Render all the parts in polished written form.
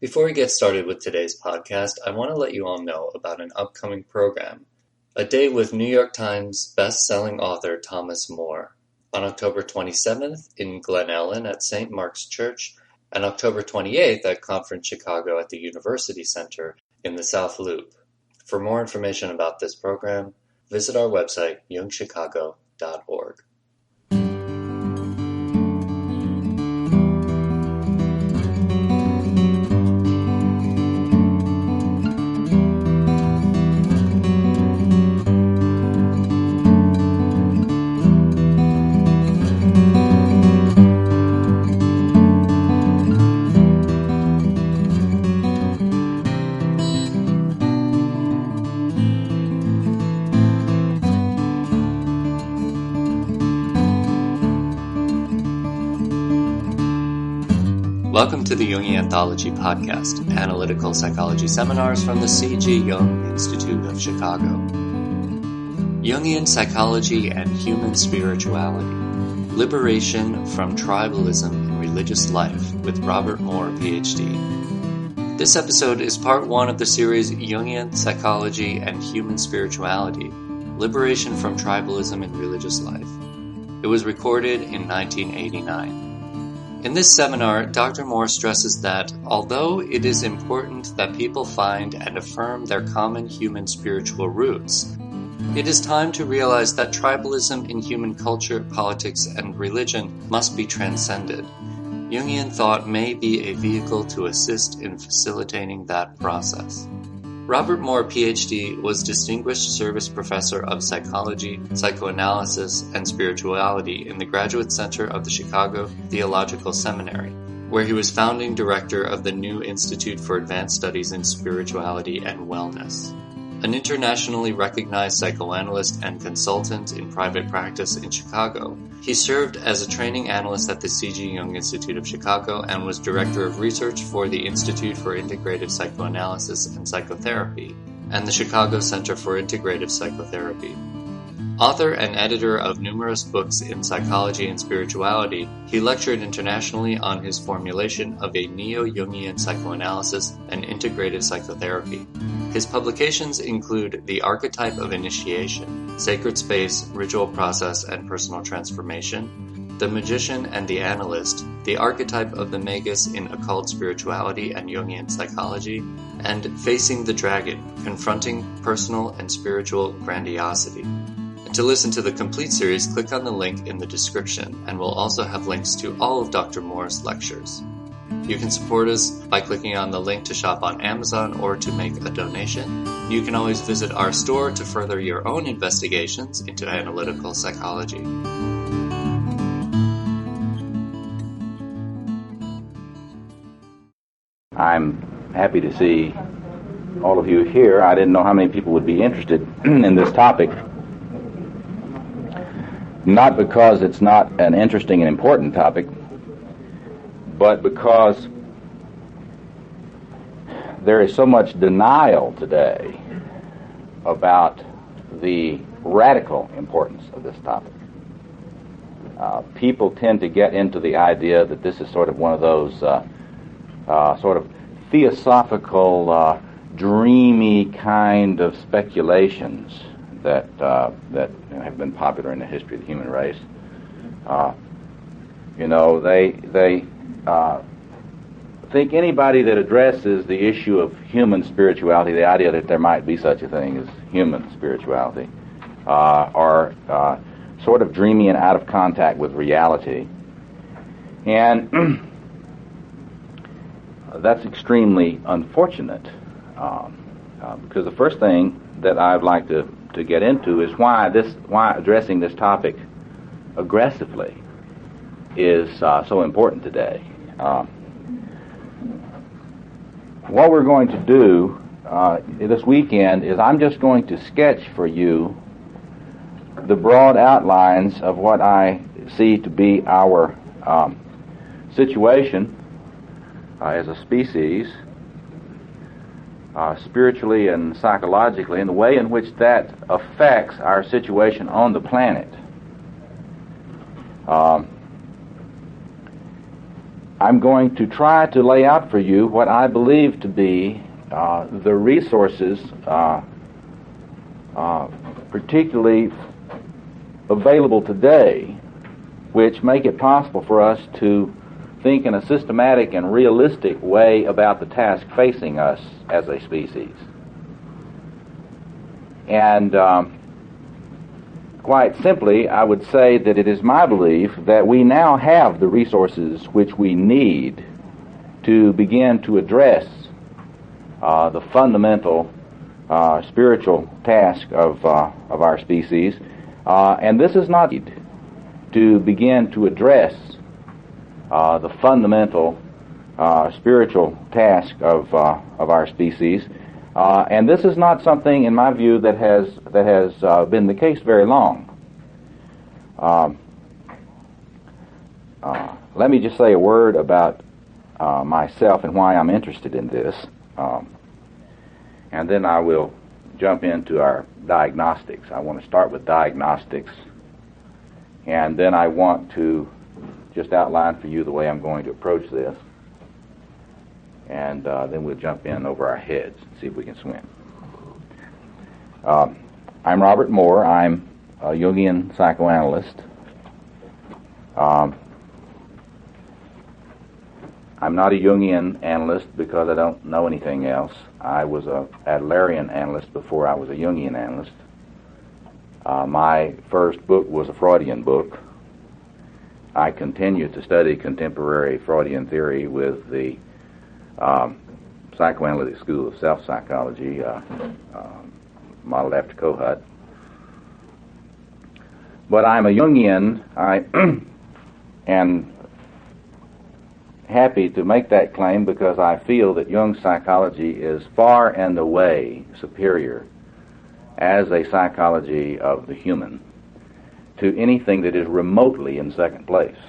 Before we get started with today's podcast, I want to let you all know about an upcoming program, A Day with New York Times best-selling author Thomas More, on October 27th in Glen Ellen at St. Mark's Church, and October 28th at Conference Chicago at the University Center in the South Loop. For more information about this program, visit our website, jungchicago.org. Welcome to the Jungian Anthology Podcast, analytical psychology seminars from the C.G. Jung Institute of Chicago. Jungian Psychology and Human Spirituality, Liberation from Tribalism in Religious Life with Robert Moore, Ph.D. This episode is part one of the series Jungian Psychology and Human Spirituality, Liberation from Tribalism in Religious Life. It was recorded in 1989. In this seminar, Dr. Moore stresses that, although it is important that people find and affirm their common human spiritual roots, it is time to realize that tribalism in human culture, politics, and religion must be transcended. Jungian thought may be a vehicle to assist in facilitating that process. Robert Moore, Ph.D., was Distinguished Service Professor of Psychology, Psychoanalysis, and Spirituality in the Graduate Center of the Chicago Theological Seminary, where he was founding director of the New Institute for Advanced Studies in Spirituality and Wellness. An internationally recognized psychoanalyst and consultant in private practice in Chicago, he served as a training analyst at the C.G. Jung Institute of Chicago and was director of research for the Institute for Integrative Psychoanalysis and Psychotherapy and the Chicago Center for Integrative Psychotherapy. Author and editor of numerous books in psychology and spirituality, he lectured internationally on his formulation of a neo-Jungian psychoanalysis and integrative psychotherapy. His publications include The Archetype of Initiation, Sacred Space, Ritual Process, and Personal Transformation, The Magician and the Analyst, The Archetype of the Magus in Occult Spirituality and Jungian Psychology, and Facing the Dragon, Confronting Personal and Spiritual Grandiosity. To listen to the complete series, click on the link in the description, and we'll also have links to all of Dr. Moore's lectures. You can support us by clicking on the link to shop on Amazon or to make a donation. You can always visit our store to further your own investigations into analytical psychology. I'm happy to see all of you here. I didn't know how many people would be interested in this topic. Not because it's not an interesting and important topic, but because there is so much denial today about the radical importance of this topic. People tend to get into the idea that this is sort of one of those sort of theosophical, dreamy kind of speculations that have been popular in the history of the human race. They think anybody that addresses the issue of human spirituality, the idea that there might be such a thing as human spirituality, are sort of dreamy and out of contact with reality. And that's extremely unfortunate, because the first thing that I'd like to get into is why addressing this topic aggressively is so important today. What we're going to do this weekend is I'm just going to sketch for you the broad outlines of what I see to be our situation as a species, spiritually and psychologically, and the way in which that affects our situation on the planet. I'm going to try to lay out for you what I believe to be the resources, particularly available today, which make it possible for us to think in a systematic and realistic way about the task facing us as a species. And quite simply, I would say that it is my belief that we now have the resources which we need to begin to address the fundamental spiritual task of our species. And this is not to begin to address the fundamental spiritual task of our species. And this is not something, in my view, that has been the case very long. Let me just say a word about myself and why I'm interested in this, and then I will jump into our diagnostics. I want to start with diagnostics, and then I want to just outline for you the way I'm going to approach this. And then we'll jump in over our heads and see if we can swim. I'm Robert Moore. I'm a Jungian psychoanalyst. I'm not a Jungian analyst because I don't know anything else. I was a Adlerian analyst before I was a Jungian analyst. My first book was a Freudian book. I continue to study contemporary Freudian theory with the psychoanalytic school of self-psychology, modeled after Kohut. But I'm a Jungian. I am happy to make that claim because I feel that Jung's psychology is far and away superior as a psychology of the human to anything that is remotely in second place.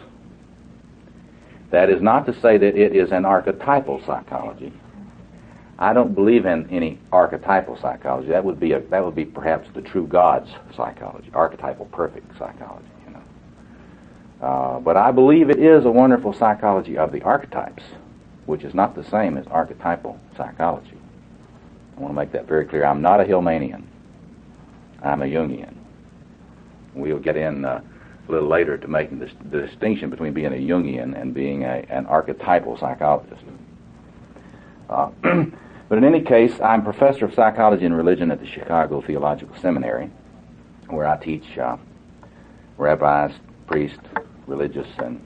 That is not to say that it is an archetypal psychology. I don't believe in any archetypal psychology. That would be perhaps the true God's psychology, archetypal perfect psychology. But I believe it is a wonderful psychology of the archetypes, which is not the same as archetypal psychology. I want to make that very clear. I'm not a Hillmanian. I'm a Jungian. We'll get in a little later to making the distinction between being a Jungian and being an archetypal psychologist. But in any case, I'm professor of psychology and religion at the Chicago Theological Seminary, where I teach rabbis, priests, religious, and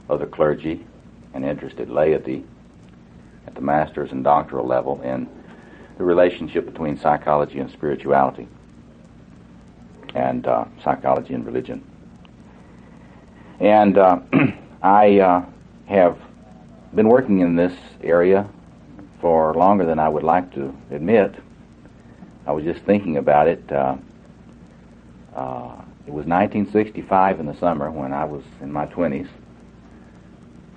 other clergy and interested laity at the master's and doctoral level in the relationship between psychology and spirituality, and psychology and religion. And I have been working in this area for longer than I would like to admit. I was just thinking about it. It was 1965 in the summer when I was in my 20s,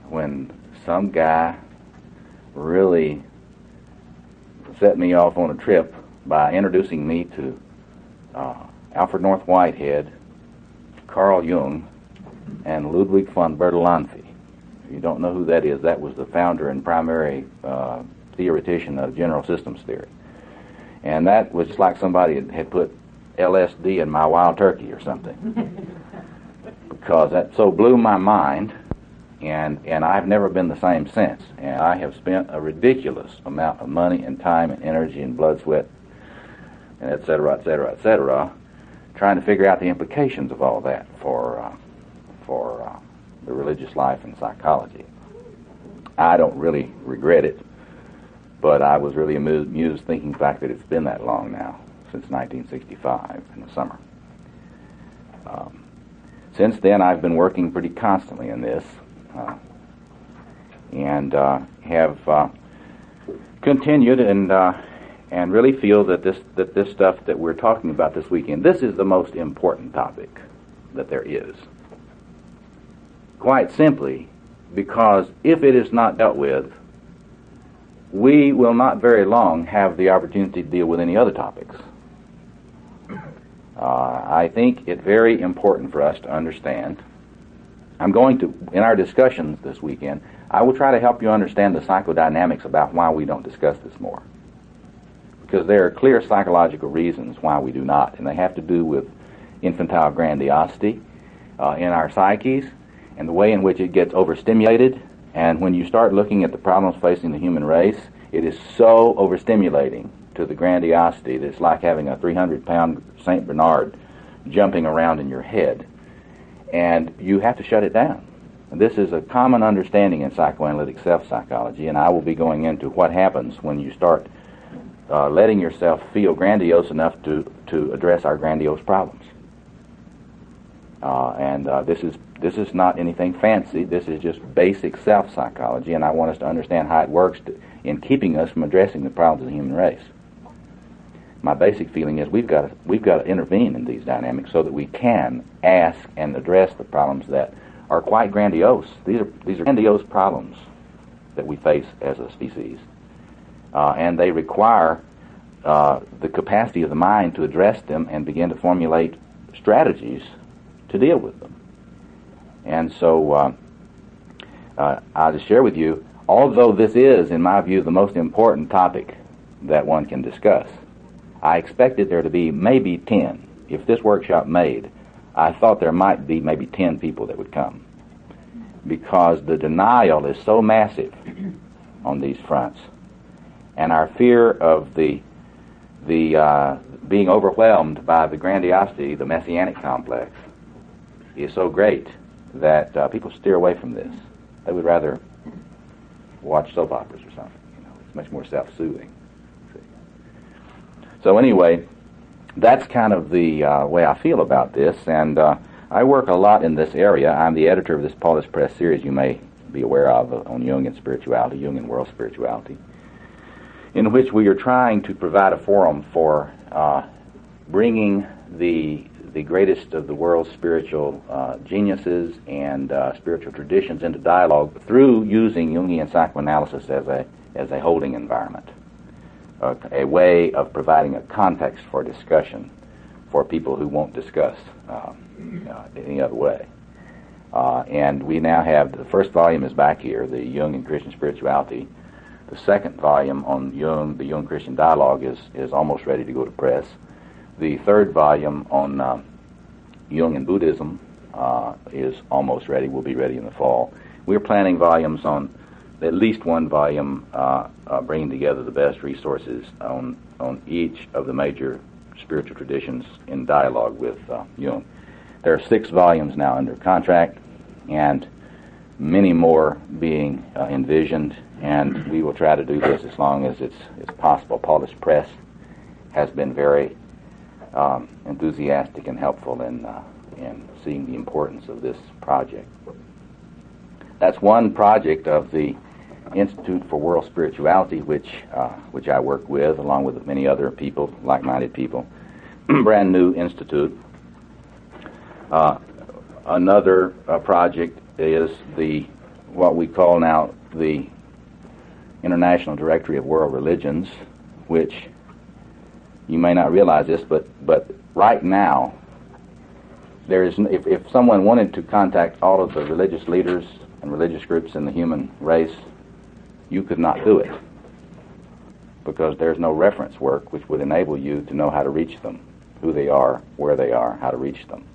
when some guy really set me off on a trip by introducing me to Alfred North Whitehead, Carl Jung, and Ludwig von Bertalanffy. If you don't know who that is, that was the founder and primary theoretician of general systems theory. And that was just like somebody had put LSD in my wild turkey or something. Because that so blew my mind, and I've never been the same since. And I have spent a ridiculous amount of money and time and energy and blood, sweat, and et cetera, trying to figure out the implications of all that for the religious life and psychology. I don't really regret it, but I was really amused thinking back that it's been that long now, since 1965 in the summer. Since then, I've been working pretty constantly in this, and have continued and really feel that this stuff that we're talking about this weekend, this is the most important topic that there is. Quite simply, because if it is not dealt with, we will not very long have the opportunity to deal with any other topics. I think it very important for us to understand I'm going to, in our discussions this weekend, I will try to help you understand the psychodynamics about why we don't discuss this more. Because there are clear psychological reasons why we do not, and they have to do with infantile grandiosity in our psyches and the way in which it gets overstimulated. And when you start looking at the problems facing the human race, it is so overstimulating to the grandiosity that it's like having a 300-pound St. Bernard jumping around in your head. And you have to shut it down. And this is a common understanding in psychoanalytic self-psychology, and I will be going into what happens when you start letting yourself feel grandiose enough to address our grandiose problems. This is not anything fancy. This is just basic self-psychology, and I want us to understand how it works in keeping us from addressing the problems of the human race. My basic feeling is we've got to intervene in these dynamics so that we can ask and address the problems that are quite grandiose. These are grandiose problems that we face as a species, and they require the capacity of the mind to address them and begin to formulate strategies to deal with them. And so I'll just share with you, although this is, in my view, the most important topic that one can discuss, I expected there to be maybe 10. If this workshop made, I thought there might be maybe 10 people that would come, because the denial is so massive on these fronts, and our fear of the being overwhelmed by the grandiosity, the messianic complex, is so great that people steer away from this. They would rather watch soap operas or something. It's much more self-soothing. So anyway, that's kind of the way I feel about this, and I work a lot in this area. I'm the editor of this Paulus Press series you may be aware of on Jungian spirituality, Jungian world spirituality, in which we are trying to provide a forum for bringing the greatest of the world's spiritual geniuses and spiritual traditions into dialogue through using Jungian psychoanalysis as a holding environment, a way of providing a context for discussion for people who won't discuss any other way. And we now have, the first volume is back here, the Jung and Christian Spirituality. The second volume on Jung, the Jung-Christian Dialogue, is almost ready to go to press. The third volume on Jung and Buddhism is almost ready, will be ready in the fall. We're planning volumes on, at least one volume, bringing together the best resources on each of the major spiritual traditions in dialogue with Jung. There are 6 volumes now under contract, and many more being envisioned, and we will try to do this as long as it's possible. Paulus Press has been very enthusiastic and helpful in seeing the importance of this project. That's one project of the Institute for World Spirituality, which I work with, along with many other people, like-minded people. Brand new institute. Another project is what we call now the International Directory of World Religions, which you may not realize this, but right now, there is, if someone wanted to contact all of the religious leaders and religious groups in the human race, you could not do it, because there's no reference work which would enable you to know how to reach them, who they are, where they are, how to reach them.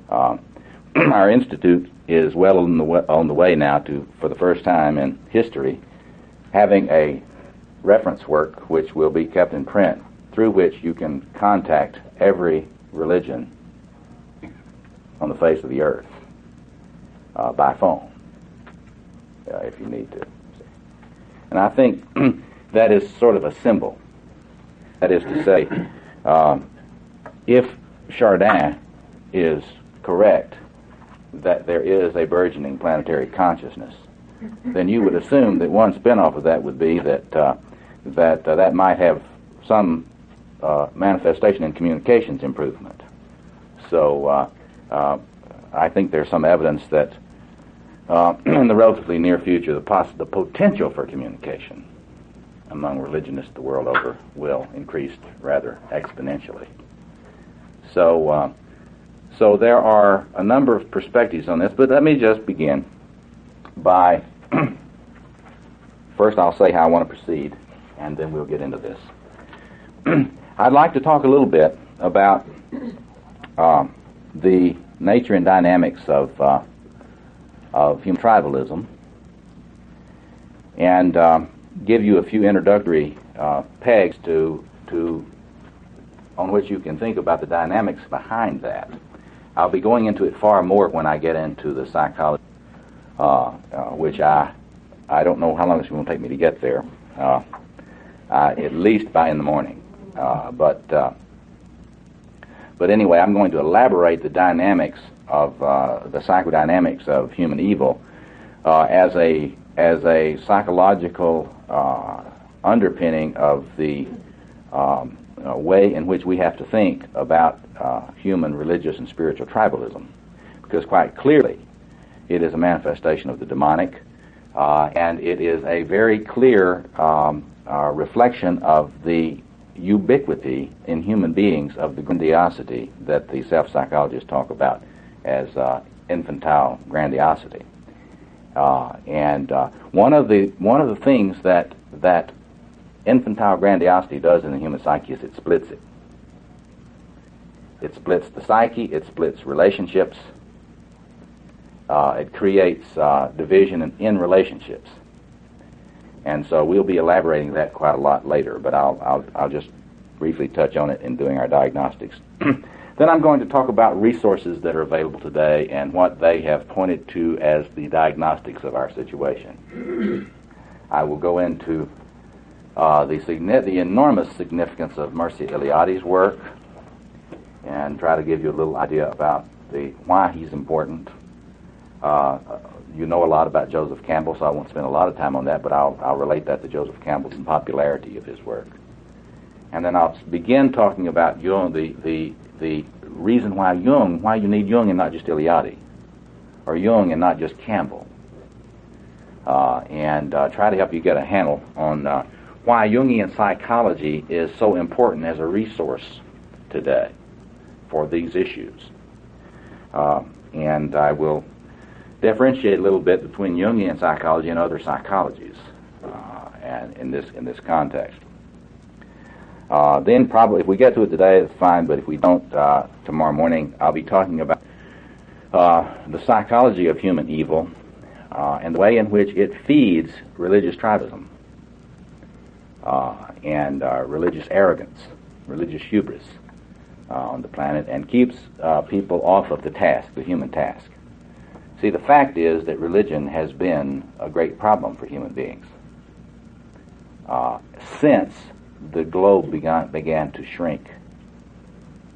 Our institute is well on the way now to, for the first time in history, having a reference work which will be kept in print, through which you can contact every religion on the face of the earth by phone, if you need to. And I think that is sort of a symbol. That is to say, if Chardin is correct that there is a burgeoning planetary consciousness, then you would assume that one spin-off of that would be that might have some manifestation in communications improvement. So I think there's some evidence that in the relatively near future, the potential for communication among religionists the world over will increase rather exponentially. So So there are a number of perspectives on this, but let me just begin by, first I'll say how I want to proceed, and then we'll get into this. I'd like to talk a little bit about the nature and dynamics of human tribalism, and give you a few introductory pegs on which you can think about the dynamics behind that. I'll be going into it far more when I get into the psychology, which I don't know how long it's going to take me to get there, at least by in the morning. But anyway, I'm going to elaborate the dynamics of the psychodynamics of human evil as a psychological underpinning of the way in which we have to think about human religious and spiritual tribalism, because quite clearly it is a manifestation of the demonic, and it is a very clear reflection of the ubiquity in human beings of the grandiosity that the self-psychologists talk about as infantile grandiosity. And one of the things that infantile grandiosity does in the human psyche is it splits it. It splits the psyche, it splits relationships, it creates division in relationships. And so we'll be elaborating that quite a lot later, but I'll just briefly touch on it in doing our diagnostics. Then I'm going to talk about resources that are available today and what they have pointed to as the diagnostics of our situation. I will go into the enormous significance of Mircea Eliade's work and try to give you a little idea about why he's important. You know a lot about Joseph Campbell, so I won't spend a lot of time on that, but I'll relate that to Joseph Campbell's popularity of his work. And then I'll begin talking about Jung, the reason why you need Jung and not just Eliade, or Jung and not just Campbell, and try to help you get a handle on why Jungian psychology is so important as a resource today for these issues. And I will differentiate a little bit between Jungian psychology and other psychologies, and in this context. Then probably, if we get to it today, it's fine, but if we don't, tomorrow morning, I'll be talking about the psychology of human evil and the way in which it feeds religious tribalism and religious arrogance, religious hubris on the planet, and keeps people off of the human task. See, the fact is that religion has been a great problem for human beings since the globe began to shrink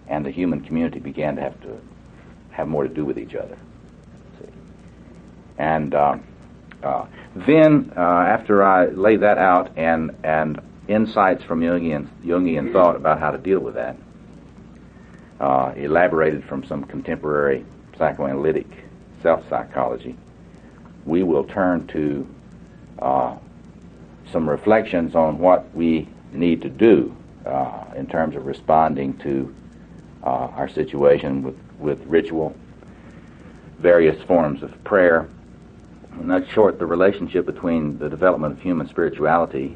and the human community began to have more to do with each other. See? And then after I lay that out and insights from Jungian thought about how to deal with that, elaborated from some contemporary psychoanalytic self-psychology, we will turn to some reflections on what we need to do in terms of responding to our situation with ritual, various forms of prayer, and not short the relationship between the development of human spirituality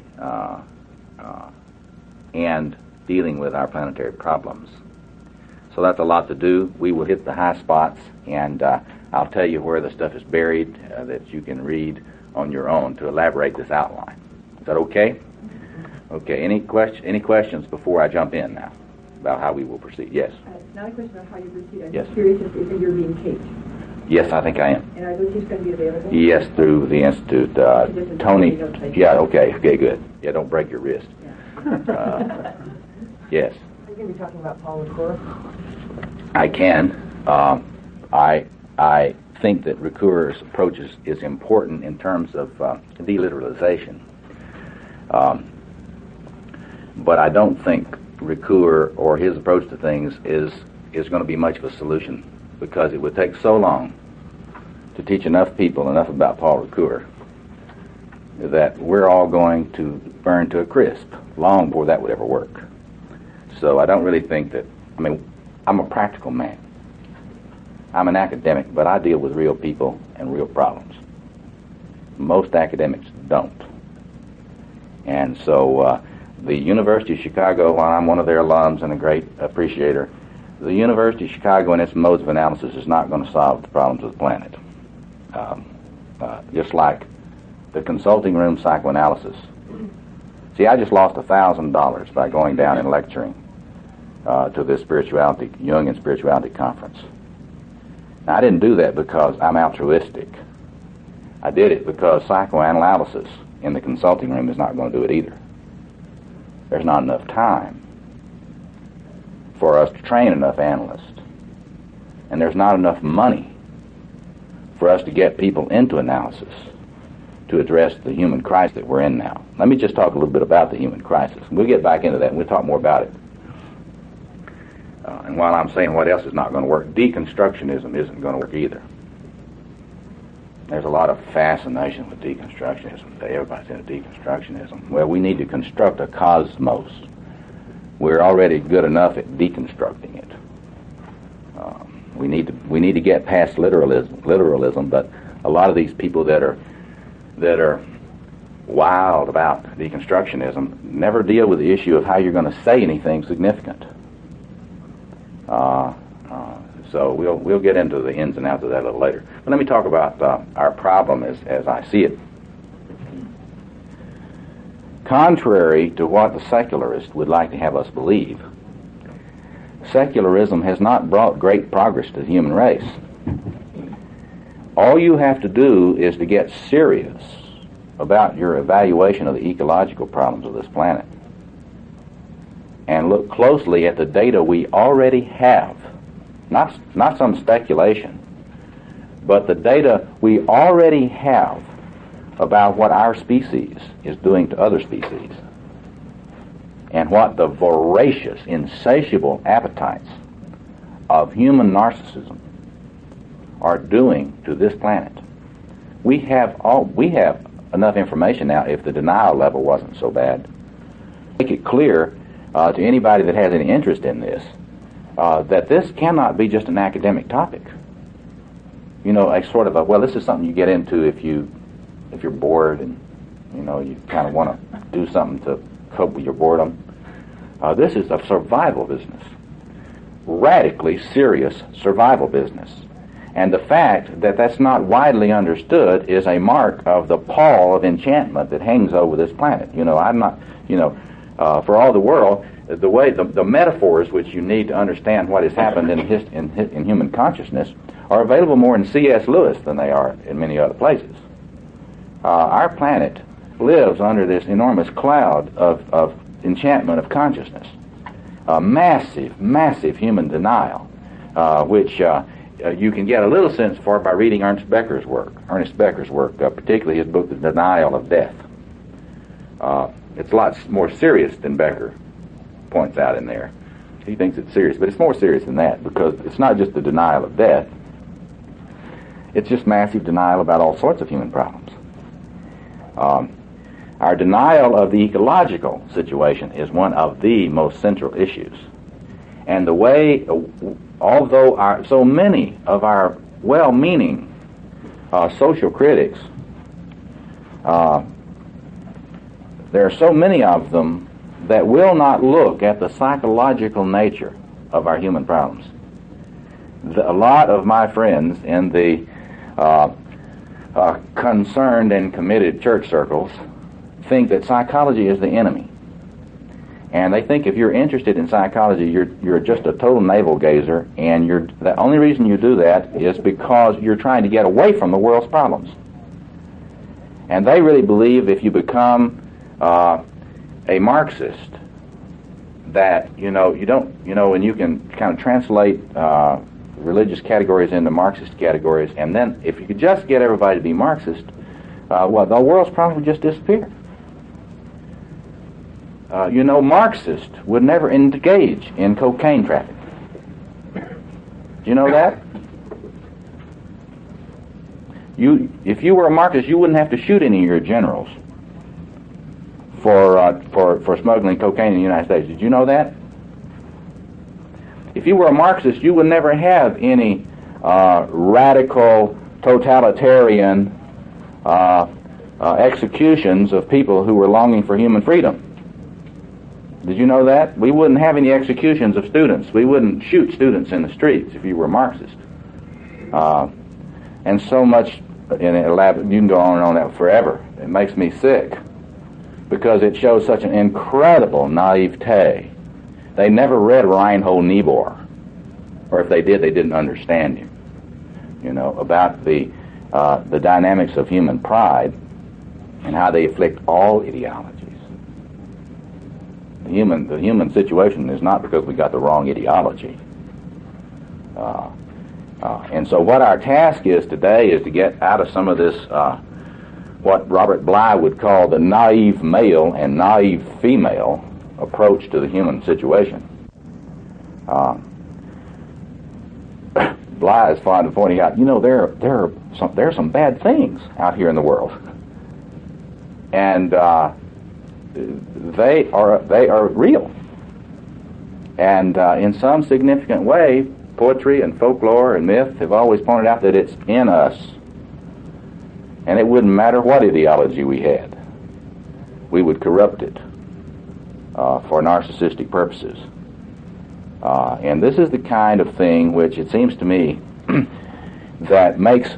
and dealing with our planetary problems. So that's a lot to do. We will hit the high spots, and I'll tell you where the stuff is buried that you can read on your own to elaborate this outline. Is that okay? Okay. Any questions before I jump in now about how we will proceed? Yes. Not a question about how you proceed. I'm Yes. just curious if you're being taped. Yes, I think I am. And are those tapes going to be available? Yes, through the Institute. Tony. Yeah. Okay. Okay. Good. Yeah. Don't break your wrist. Yeah. Yes. Are you going to be talking about Paul Ricoeur? I can. I think that Ricoeur's approach is important in terms of deliteralization. But I don't think Ricoeur or his approach to things is going to be much of a solution, because it would take so long to teach enough people enough about Paul Ricoeur that we're all going to burn to a crisp long before that would ever work. So I don't really think that, I'm a practical man. I'm an academic, but I deal with real people and real problems. Most academics don't. And so the University of Chicago, while I'm one of their alums and a great appreciator, the University of Chicago and its modes of analysis is not going to solve the problems of the planet. Just like the consulting room psychoanalysis. See, I just lost $1,000 by going down and lecturing to this Jungian spirituality conference. Now, I didn't do that because I'm altruistic. I did it because psychoanalysis in the consulting room is not going to do it either. There's not enough time for us to train enough analysts. And there's not enough money for us to get people into analysis to address the human crisis that we're in now. Let me just talk a little bit about the human crisis. We'll get back into that and we'll talk more about it. And while I'm saying what else is not going to work, deconstructionism isn't going to work either. There's a lot of fascination with deconstructionism. Everybody's into deconstructionism. Well, we need to construct a cosmos. We're already good enough at deconstructing it. We need to get past literalism, but a lot of these people that are wild about deconstructionism never deal with the issue of how you're going to say anything significant. So we'll get into the ins and outs of that a little later. But let me talk about our problem as I see it. Contrary to what the secularists would like to have us believe, secularism has not brought great progress to the human race. All you have to do is to get serious about your evaluation of the ecological problems of this planet and look closely at the data we already have. Not some speculation, but the data we already have about what our species is doing to other species and what the voracious, insatiable appetites of human narcissism are doing to this planet. We have enough information now, if the denial level wasn't so bad, make it clear to anybody that has any interest in this that this cannot be just an academic topic. You know, a sort of this is something you get into if you're bored and you kind of want to do something to cope with your boredom. This is a survival business, radically serious survival business. And the fact that that's not widely understood is a mark of the pall of enchantment that hangs over this planet. For all the world, the metaphors which you need to understand what has happened in human consciousness are available more in C.S. Lewis than they are in many other places. Our planet lives under this enormous cloud of enchantment of consciousness, massive human denial, which you can get a little sense for by reading Ernest Becker's work, particularly his book, The Denial of Death. It's a lot more serious than Becker points out in there. He thinks it's serious, but it's more serious than that, because it's not just the denial of death. It's just massive denial about all sorts of human problems. Our denial of the ecological situation is one of the most central issues. And the way, although so many of our well-meaning social critics, there are so many of them that will not look at the psychological nature of our human problems. A lot of my friends in the concerned and committed church circles think that psychology is the enemy. And they think if you're interested in psychology, you're just a total navel-gazer, and the only reason you do that is because you're trying to get away from the world's problems. And they really believe if you become a Marxist, that you don't, and you can kind of translate religious categories into Marxist categories, and then if you could just get everybody to be Marxist, the world's problems would just disappear. Marxists would never engage in cocaine trafficking. Do you know that? If you were a Marxist, you wouldn't have to shoot any of your generals for smuggling cocaine in the United States. Did you know that? If you were a Marxist, you would never have any radical, totalitarian executions of people who were longing for human freedom. Did you know that? We wouldn't have any executions of students. We wouldn't shoot students in the streets if you were Marxist. And so much, you can go on and on that forever. It makes me sick because it shows such an incredible naivete. They never read Reinhold Niebuhr, or if they did, they didn't understand him. You know, about the dynamics of human pride and how they afflict all ideologies. The human situation is not because we got the wrong ideology. And so what our task is today is to get out of some of this, what Robert Bly would call the naive male and naive female approach to the human situation. Bly is fond of pointing out, you know, there are some bad things out here in the world, and they are real. And in some significant way, poetry and folklore and myth have always pointed out that it's in us, and it wouldn't matter what ideology we had, we would corrupt it for narcissistic purposes. And this is the kind of thing which it seems to me that makes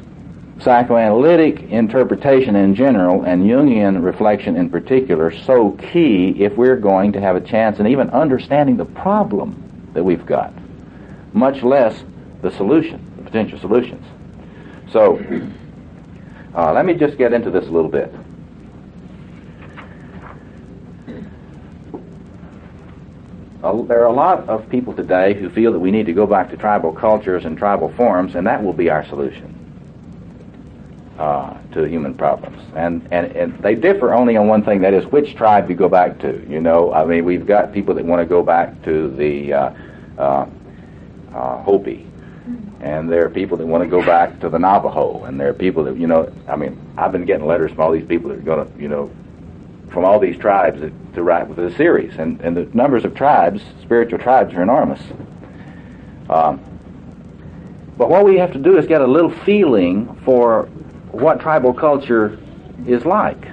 psychoanalytic interpretation in general and Jungian reflection in particular so key if we're going to have a chance in even understanding the problem that we've got, much less the solution, the potential solutions. So let me just get into this a little bit. There are a lot of people today who feel that we need to go back to tribal cultures and tribal forms, and that will be our solution to human problems. And they differ only on one thing, that is which tribe you go back to. You know, I mean, we've got people that want to go back to the Hopi, and there are people that want to go back to the Navajo, and there are people that, you know, I mean, I've been getting letters from all these people that are going to, you know, from all these tribes to write with a series, and the numbers of tribes, spiritual tribes, are enormous. But what we have to do is get a little feeling for what tribal culture is like.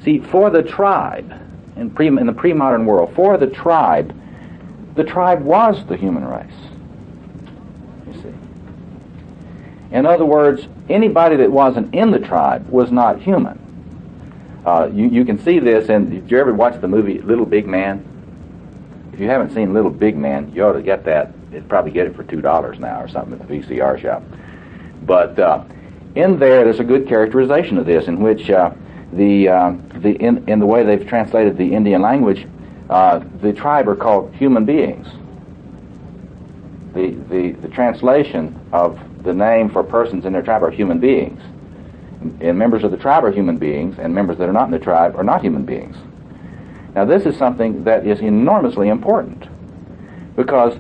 See, for the tribe, in the pre-modern world, for the tribe was the human race. You see. In other words, anybody that wasn't in the tribe was not human. You can see this, and did you ever watch the movie Little Big Man? If you haven't seen Little Big Man, you ought to get that. You'd probably get it for $2 now or something at the VCR shop. But in there's a good characterization of this, in which in the way they've translated the Indian language, the tribe are called human beings. The translation of the name for persons in their tribe are human beings. And members of the tribe are human beings, and members that are not in the tribe are not human beings. Now, this is something that is enormously important, because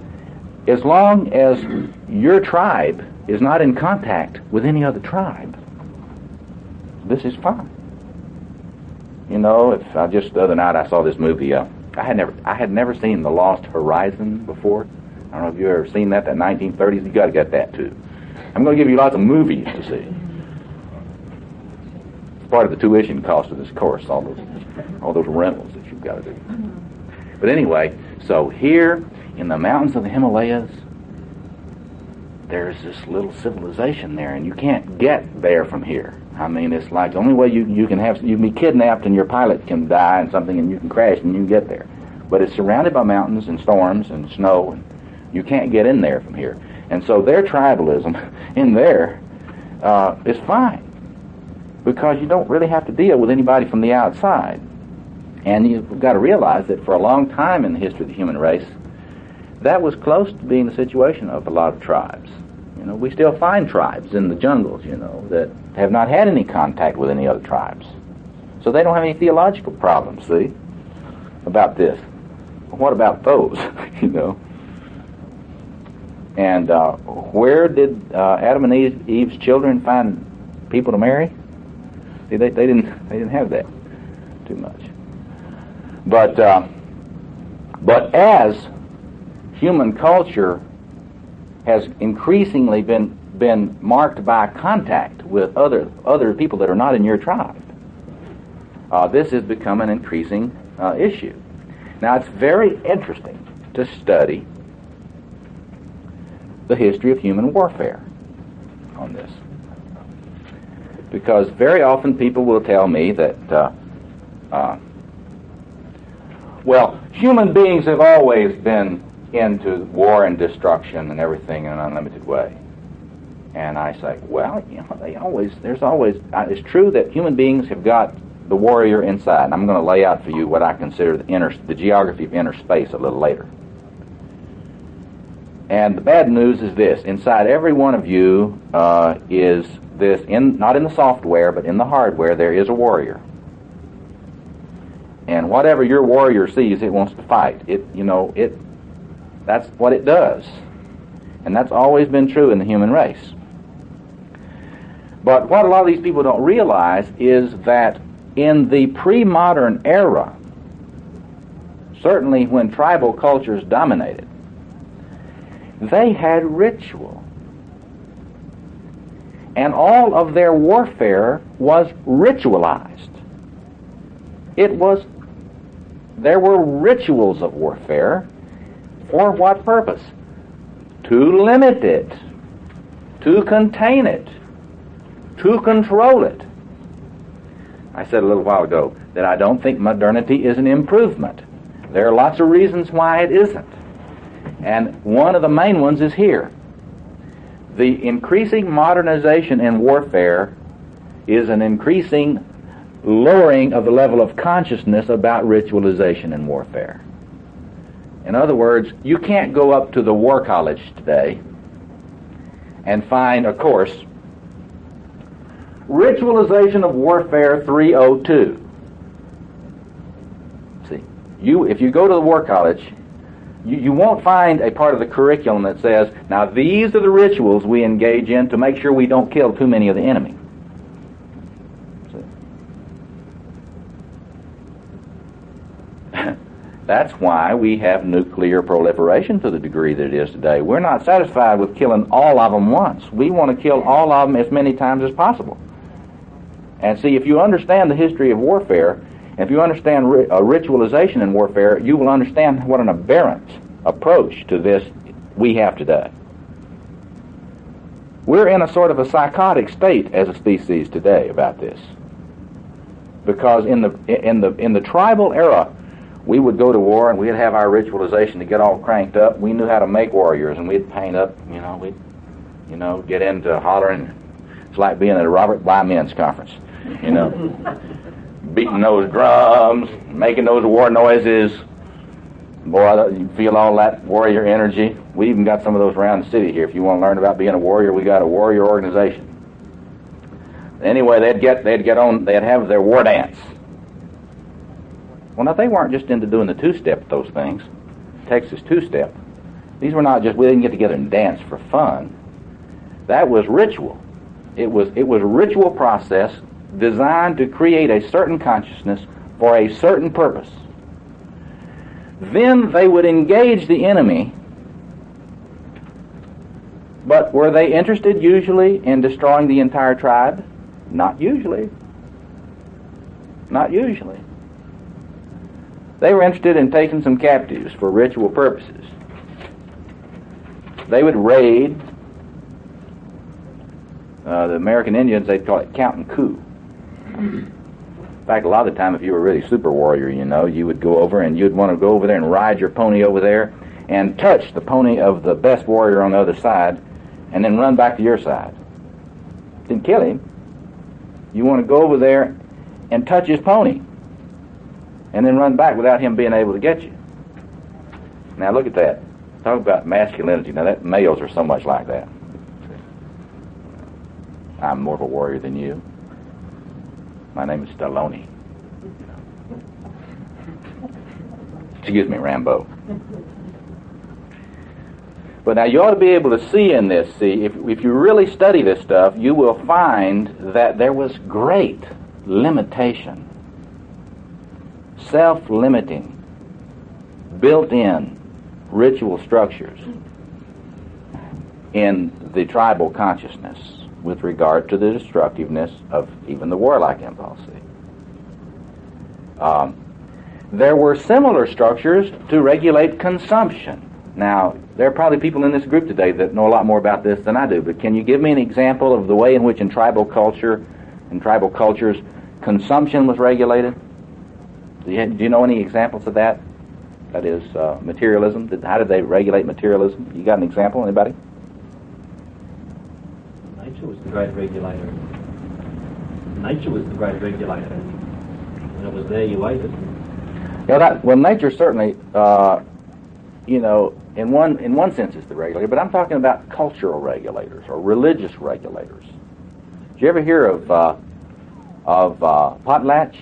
as long as your tribe is not in contact with any other tribe, this is fine. You know, if just the other night I saw this movie. I had never seen The Lost Horizon before. I don't know if you've ever seen that 1930s. You got to get that too. I'm going to give you lots of movies to see. Part of the tuition cost of this course, all those rentals that you've got to do. But anyway, so here in the mountains of the Himalayas, there's this little civilization there, and you can't get there from here. I mean, it's like the only way you can be kidnapped and your pilot can die and something, and you can crash and you can get there. But it's surrounded by mountains and storms and snow, and you can't get in there from here. And so their tribalism in there is fine, because you don't really have to deal with anybody from the outside. And you've got to realize that for a long time in the history of the human race, that was close to being the situation of a lot of tribes. You know, we still find tribes in the jungles, you know, that have not had any contact with any other tribes. So they don't have any theological problems, see, about this. What about those, you know? And where did Adam and Eve's children find people to marry? See, they didn't have that too much. But as human culture has increasingly been marked by contact with other people that are not in your tribe. This has become an increasing issue. Now, it's very interesting to study the history of human warfare on this, because very often people will tell me that, well, human beings have always been into war and destruction and everything in an unlimited way. And I say, well, it's true that human beings have got the warrior inside. And I'm going to lay out for you what I consider the geography of inner space a little later. And the bad news is this: inside every one of you is this, not in the software, but in the hardware, there is a warrior. And whatever your warrior sees, it wants to fight. That's what it does. And that's always been true in the human race. But what a lot of these people don't realize is that in the pre-modern era, certainly when tribal cultures dominated, they had ritual. And all of their warfare was ritualized. There were rituals of warfare. For what purpose? To limit it, to contain it, to control it. I said a little while ago that I don't think modernity is an improvement. There are lots of reasons why it isn't. And one of the main ones is here. The increasing modernization in warfare is an increasing lowering of the level of consciousness about ritualization in warfare. In other words, you can't go up to the War College today and find a course, Ritualization of Warfare 302. See, if you go to the War College, you won't find a part of the curriculum that says, now these are the rituals we engage in to make sure we don't kill too many of the enemy. That's why we have nuclear proliferation to the degree that it is today. We're not satisfied with killing all of them once. We want to kill all of them as many times as possible. And see, if you understand the history of warfare, and if you understand ritualization in warfare, you will understand what an aberrant approach to this we have today. We're in a sort of a psychotic state as a species today about this. Because in the tribal era, we would go to war and we'd have our ritualization to get all cranked up. We knew how to make warriors, and we'd paint up, we'd get into hollering. It's like being at a Robert Bly Men's conference, beating those drums, making those war noises. Boy, you feel all that warrior energy. We even got some of those around the city here. If you want to learn about being a warrior, we got a warrior organization. Anyway, they'd have their war dance. Well, now, they weren't just into doing the two-step, those things, Texas two-step. These were not just, we didn't get together and dance for fun. That was ritual. It was a ritual process designed to create a certain consciousness for a certain purpose. Then they would engage the enemy, but were they interested usually in destroying the entire tribe? Not usually. Not usually. They were interested in taking some captives for ritual purposes. They would raid. The American Indians, they'd call it count and coup. In fact, a lot of the time, if you were a really super warrior, you would go over and you'd want to go over there and ride your pony over there and touch the pony of the best warrior on the other side and then run back to your side. Didn't kill him. You want to go over there and touch his pony and then run back without him being able to get you. Now look at that. Talk about masculinity. Now that males are so much like that. I'm more of a warrior than you. My name is Stallone. Excuse me, Rambo. But now you ought to be able to see in this, if you really study this stuff, you will find that there was great limitation, self-limiting, built-in ritual structures. in the tribal consciousness with regard to the destructiveness of even the warlike impulse. There were similar structures to regulate consumption. Now, there are probably people in this group today that know a lot more about this than I do, but can you give me an example of the way in which in tribal culture, in tribal cultures, consumption was regulated? Do you know any examples of that? That is materialism. How did they regulate materialism? You got an example, anybody? Nature was the great regulator. Nature was the great regulator. When it was there, you ate it. Well, nature certainly, in one sense is the regulator, but I'm talking about cultural regulators or religious regulators. Did you ever hear of potlatch?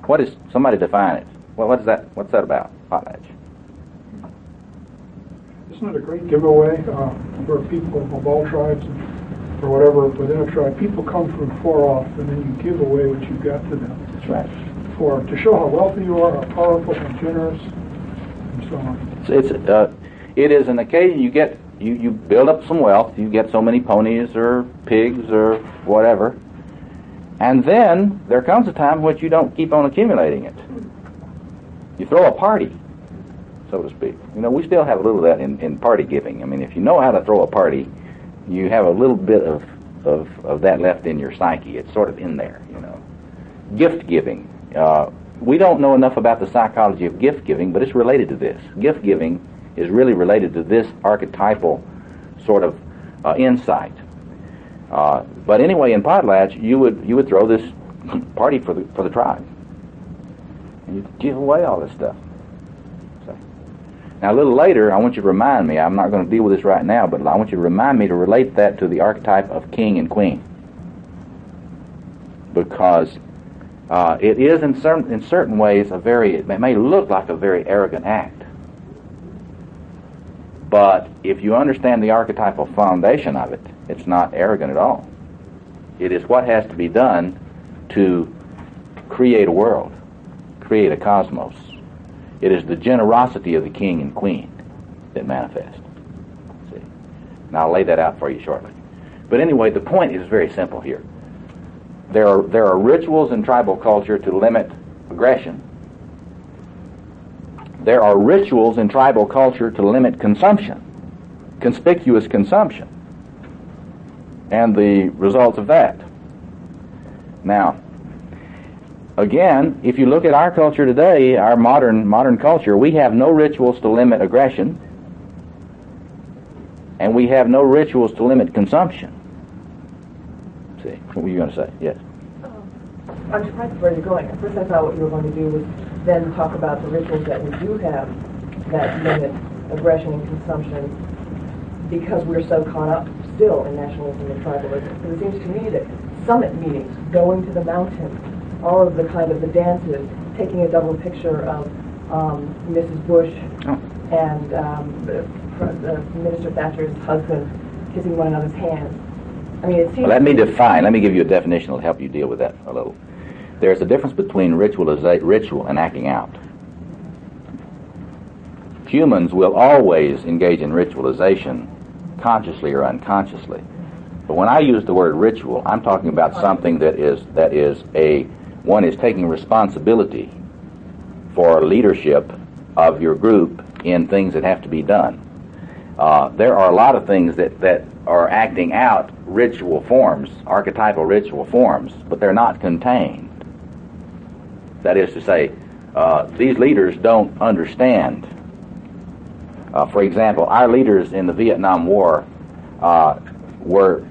What is, somebody define it. Well, what's that about, potlatch? Isn't it a great giveaway for people of all tribes or whatever within a tribe? People come from far off, and then you give away what you've got to them. That's right. To show how wealthy you are, how powerful, how generous, and so on. It is an occasion you build up some wealth. You get so many ponies or pigs or whatever, and then there comes a time in which you don't keep on accumulating it. You throw a party, so to speak. We still have a little of that in party giving. I mean, if you know how to throw a party, you have a little bit of that left in your psyche. It's sort of in there, Gift giving. We don't know enough about the psychology of gift giving, but it's related to this. Gift giving is really related to this archetypal sort of insight. But anyway, in potlatch, you would throw this party for the tribe. And you give away all this stuff. So, now, a little later, I want you to remind me, I'm not going to deal with this right now, but I want you to remind me to relate that to the archetype of king and queen. Because it is in certain ways it may look like a very arrogant act. But if you understand the archetypal foundation of it, it's not arrogant at all. It is what has to be done to create a world, create a cosmos. It is the generosity of the king and queen that manifests. See? Now I'll lay that out for you shortly. But anyway, the point is very simple here. There are rituals in tribal culture to limit aggression. There are rituals in tribal culture to limit consumption, conspicuous consumption, and the results of that. Now, again, if you look at our culture today, our modern culture, we have no rituals to limit aggression, and we have no rituals to limit consumption. See, what were you going to say? Yes. I'm surprised where you're going. At first I thought what you were going to do was then talk about the rituals that we do have that limit aggression and consumption because we're so caught up still in nationalism and tribalism. Because it seems to me that summit meetings, going to the mountain, all of the kind of the dances, taking a double picture of Mrs. Bush and Minister Thatcher's husband kissing one another's hands. I mean, it seems. Let me give you a definition that will help you deal with that a little. There's a difference between ritual and acting out. Humans will always engage in ritualization, consciously or unconsciously. But when I use the word ritual, I'm talking about something one is taking responsibility for leadership of your group in things that have to be done. There are a lot of things that are acting out ritual forms, archetypal ritual forms, but they're not contained. That is to say, these leaders don't understand. For example, our leaders in the Vietnam War were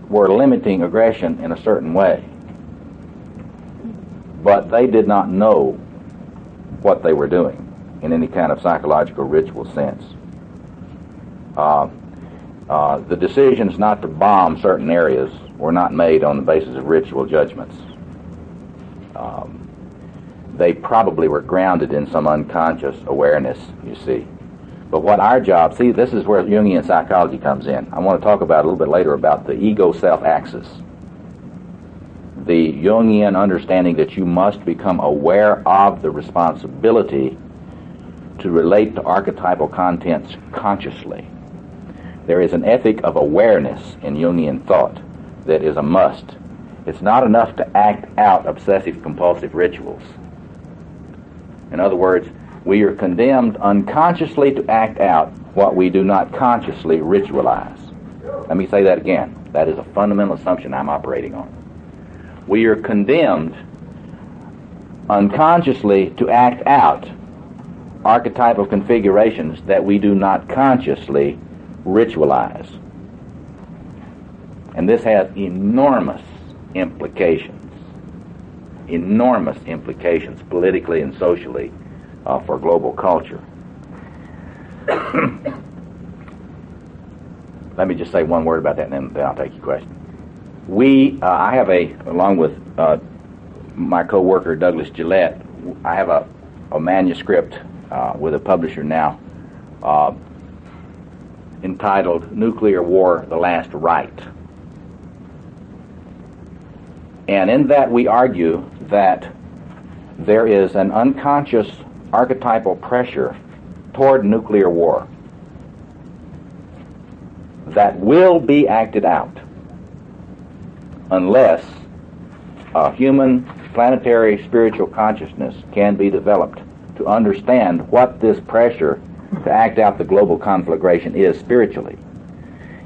limiting aggression in a certain way, but they did not know what they were doing in any kind of psychological ritual sense. The decisions not to bomb certain areas were not made on the basis of ritual judgments. They probably were grounded in some unconscious awareness, you see. But what our job, this is where Jungian psychology comes in. I want to talk about a little bit later about the ego-self axis. The Jungian understanding that you must become aware of the responsibility to relate to archetypal contents consciously. There is an ethic of awareness in Jungian thought that is a must. It's not enough to act out obsessive-compulsive rituals. In other words, we are condemned unconsciously to act out what we do not consciously ritualize. Let me say that again. That is a fundamental assumption I'm operating on. We are condemned unconsciously to act out archetypal configurations that we do not consciously ritualize. And this has enormous implications politically and socially for global culture. Let me just say one word about that, and then I'll take your question. I have along with my co-worker Douglas Gillette, I have a manuscript with a publisher now entitled Nuclear War, The Last Right. And in that we argue that there is an unconscious archetypal pressure toward nuclear war that will be acted out unless a human planetary spiritual consciousness can be developed to understand what this pressure to act out the global conflagration is spiritually.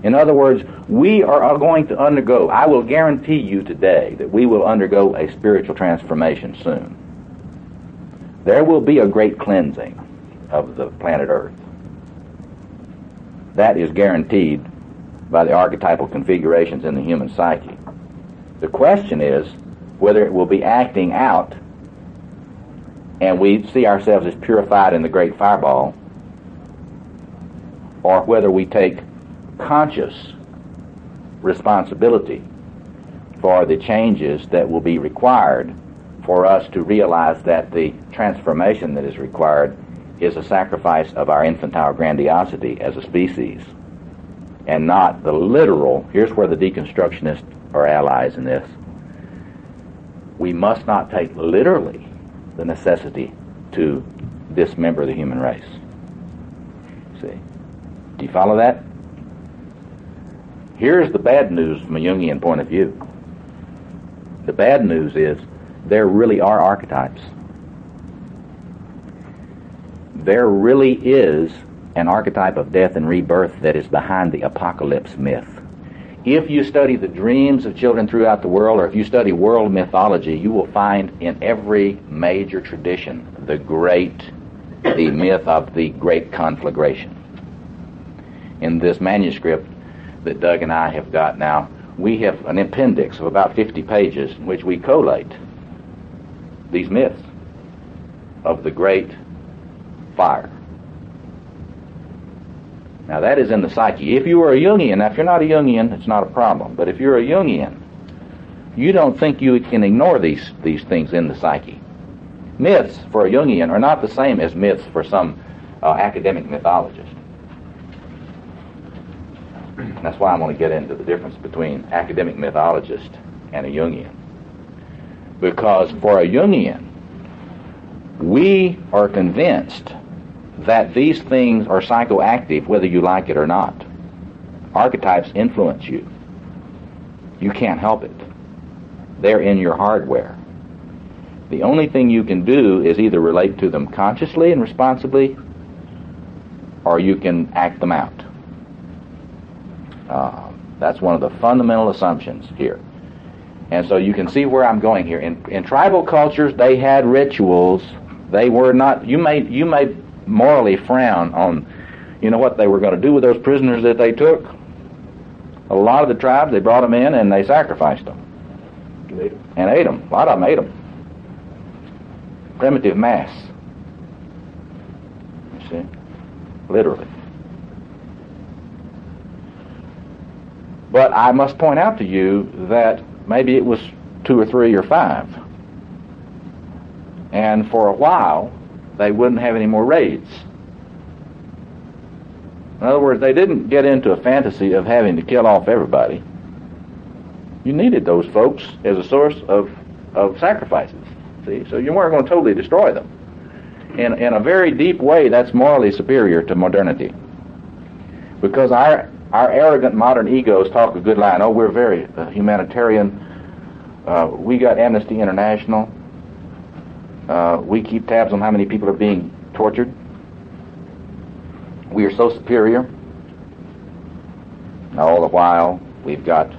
In other words, we are going to undergo, I will guarantee you today that we will undergo a spiritual transformation soon. There will be a great cleansing of the planet Earth. That is guaranteed by the archetypal configurations in the human psyche. The question is whether it will be acting out and we see ourselves as purified in the great fireball, or whether we take conscious responsibility for the changes that will be required for us to realize that the transformation that is required is a sacrifice of our infantile grandiosity as a species, and not the literal. Here's where the deconstructionists are allies in this. We must not take literally the necessity to dismember the human race. See? Do you follow that? Here's the bad news from a Jungian point of view. The bad news is there really are archetypes. There really is an archetype of death and rebirth that is behind the apocalypse myth. If you study the dreams of children throughout the world, or if you study world mythology, you will find in every major tradition the myth of the great conflagration. In this manuscript that Doug and I have got now, we have an appendix of about 50 pages in which we collate these myths of the great fire. Now that is in the psyche. If you are a Jungian, now if you're not a Jungian, it's not a problem. But if you're a Jungian, you don't think you can ignore these things in the psyche. Myths for a Jungian are not the same as myths for some academic mythologist. That's why I'm going to get into the difference between academic mythologist and a Jungian. Because for a Jungian, we are convinced that these things are psychoactive whether you like it or not. Archetypes influence you. You can't help it. They're in your hardware. The only thing you can do is either relate to them consciously and responsibly, or you can act them out. That's one of the fundamental assumptions here. And so you can see where I'm going here. In tribal cultures, they had rituals. They were not, you may morally frown on, what they were going to do with those prisoners that they took. A lot of the tribes, they brought them in and they sacrificed them. And ate them. A lot of them ate them. Primitive mass. You see? Literally. But I must point out to you that maybe it was 2 or 3 or 5. And for a while, they wouldn't have any more raids. In other words, they didn't get into a fantasy of having to kill off everybody. You needed those folks as a source of sacrifices. See, so you weren't going to totally destroy them. In a very deep way, that's morally superior to modernity. Because our Our arrogant modern egos talk a good line. Oh, we're very humanitarian. We got Amnesty International. We keep tabs on how many people are being tortured. We are so superior. And all the while, we've got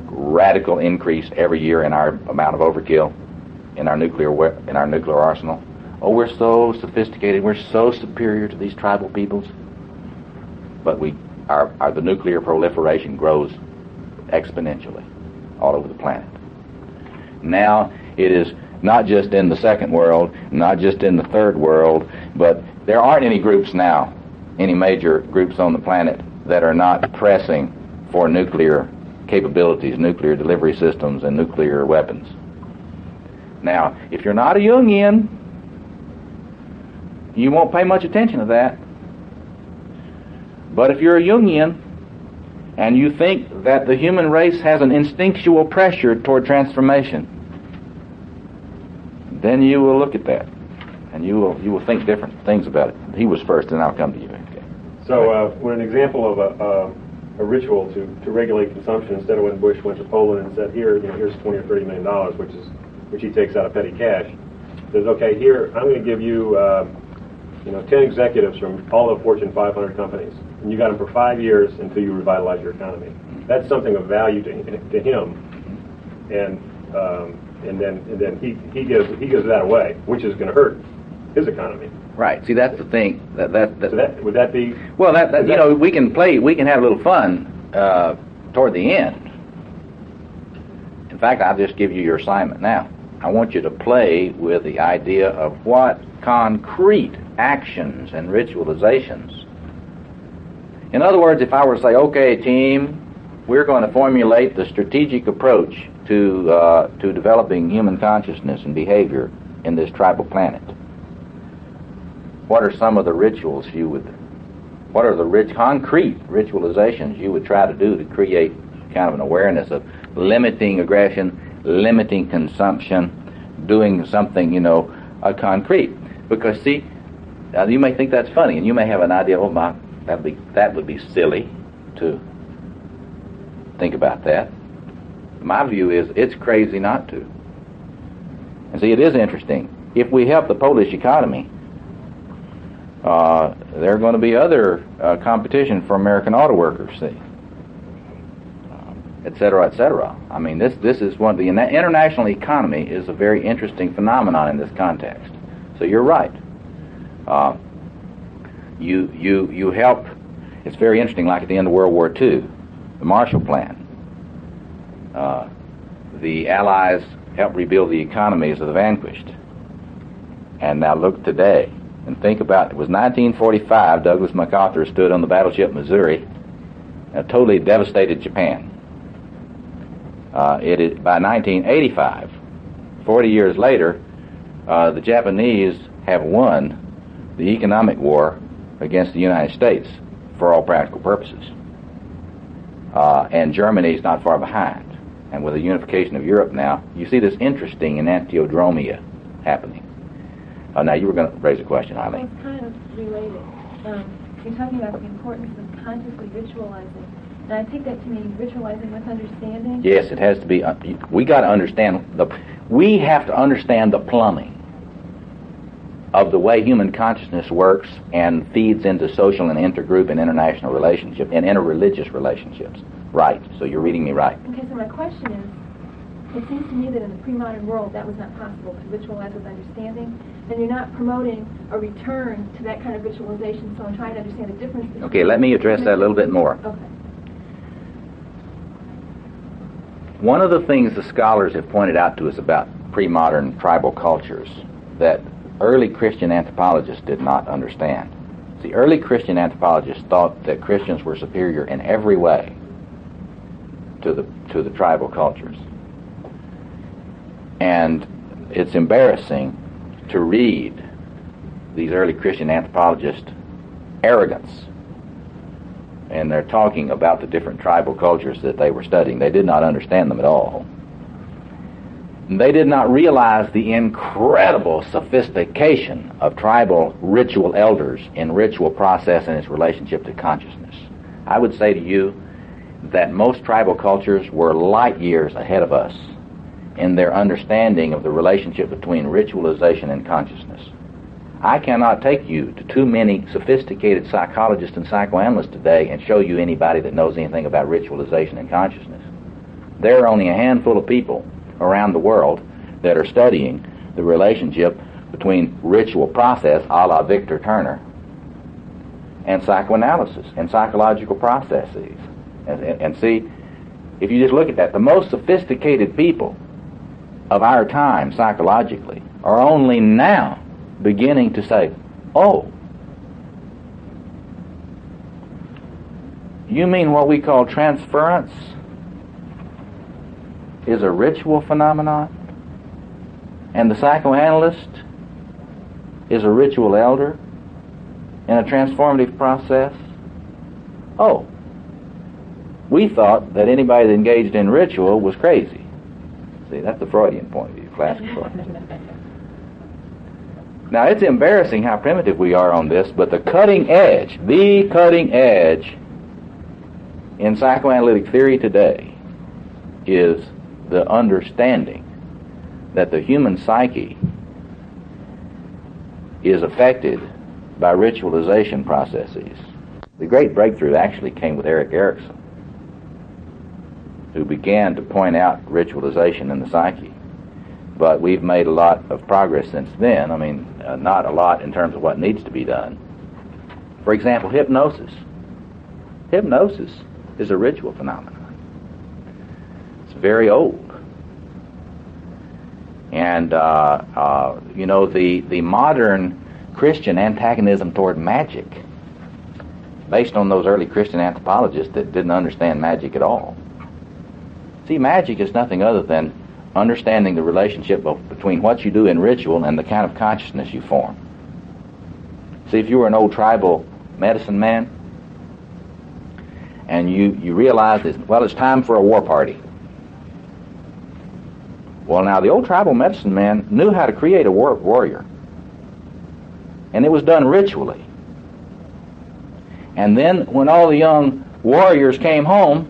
radical increase every year in our amount of overkill in our nuclear arsenal. Oh, we're so sophisticated. We're so superior to these tribal peoples. But the nuclear proliferation grows exponentially all over the planet. Now, it is not just in the second world, not just in the third world, but there aren't any groups now, any major groups on the planet that are not pressing for nuclear capabilities, nuclear delivery systems, and nuclear weapons. Now, if you're not a Jungian, you won't pay much attention to that. But if you're a Jungian and you think that the human race has an instinctual pressure toward transformation, then you will look at that and you will think different things about it. He was first, and I'll come to you. Okay. So, when an example of a ritual to regulate consumption, instead of when Bush went to Poland and said, here's $20 or $30 million, which he takes out of petty cash, says, okay, here I'm going to give you 10 executives from all the Fortune 500 companies, and you got them for 5 years until you revitalize your economy. That's something of value to him, and then he gives that away, which is going to hurt his economy. Right. See, that's the thing. Would that be? Well, we can have a little fun toward the end. In fact, I'll just give you your assignment now. I want you to play with the idea of what concrete actions and ritualizations. In other words, if I were to say, okay, team, we're going to formulate the strategic approach to developing human consciousness and behavior in this tribal planet. What are some of the rituals what are the concrete ritualizations you would try to do to create kind of an awareness of limiting aggression, limiting consumption, doing something, concrete? Because, see, you may think that's funny, and you may have an idea, that would be silly to think about that. My view is it's crazy not to. And see, it is interesting. If we help the Polish economy, there are going to be other competition for American auto workers, see, et cetera, et cetera. I mean, this is the international economy is a very interesting phenomenon in this context. So you're right. You help. It's very interesting. Like at the end of World War II, the Marshall Plan. The Allies helped rebuild the economies of the vanquished. And now look today. And think about it. It was 1945, Douglas MacArthur stood on the battleship Missouri and totally devastated Japan. By 1985, 40 years later, the Japanese have won the economic war against the United States for all practical purposes. And Germany's not far behind. And with the unification of Europe now, you see this interesting enantiodromia happening. Now, you were going to raise a question, Eileen. It's kind of related. You're talking about the importance of consciously ritualizing. And I take that to mean ritualizing with understanding? Yes, it has to be. We got to understand we have to understand the plumbing of the way human consciousness works and feeds into social and intergroup and international relationships and interreligious relationships. Right. So you're reading me right. Okay, so my question is, it seems to me that in the pre-modern world that was not possible to ritualize with understanding, and you're not promoting a return to that kind of ritualization, so I'm trying to understand the difference between... Okay, let me address that a little bit more. Okay. One of the things the scholars have pointed out to us about pre-modern tribal cultures that early Christian anthropologists did not understand. The early Christian anthropologists thought that Christians were superior in every way to the tribal cultures. And it's embarrassing to read these early Christian anthropologists' arrogance. And they're talking about the different tribal cultures that they were studying. They did not understand them at all. And they did not realize the incredible sophistication of tribal ritual elders in ritual process and its relationship to consciousness. I would say to you that most tribal cultures were light years ahead of us in their understanding of the relationship between ritualization and consciousness. I cannot take you to too many sophisticated psychologists and psychoanalysts today and show you anybody that knows anything about ritualization and consciousness. There are only a handful of people around the world that are studying the relationship between ritual process, a la Victor Turner, and psychoanalysis and psychological processes. And see, if you just look at that, the most sophisticated people of our time psychologically are only now beginning to say, oh, you mean what we call transference is a ritual phenomenon? And the psychoanalyst is a ritual elder in a transformative process? Oh, we thought that anybody that engaged in ritual was crazy. See, that's the Freudian point of view, classic Freud. Now, it's embarrassing how primitive we are on this, but the cutting edge in psychoanalytic theory today is the understanding that the human psyche is affected by ritualization processes. The great breakthrough actually came with Erik Erikson, who began to point out ritualization in the psyche. But we've made a lot of progress since then. I mean, not a lot in terms of what needs to be done. For example, hypnosis. Hypnosis is a ritual phenomenon. It's very old. And, you know, the modern Christian antagonism toward magic, based on those early Christian anthropologists that didn't understand magic at all. See, magic is nothing other than understanding the relationship between what you do in ritual and the kind of consciousness you form. See, if you were an old tribal medicine man and you realized that, well, it's time for a war party. Well, now, the old tribal medicine man knew how to create a warrior. And it was done ritually. And then when all the young warriors came home,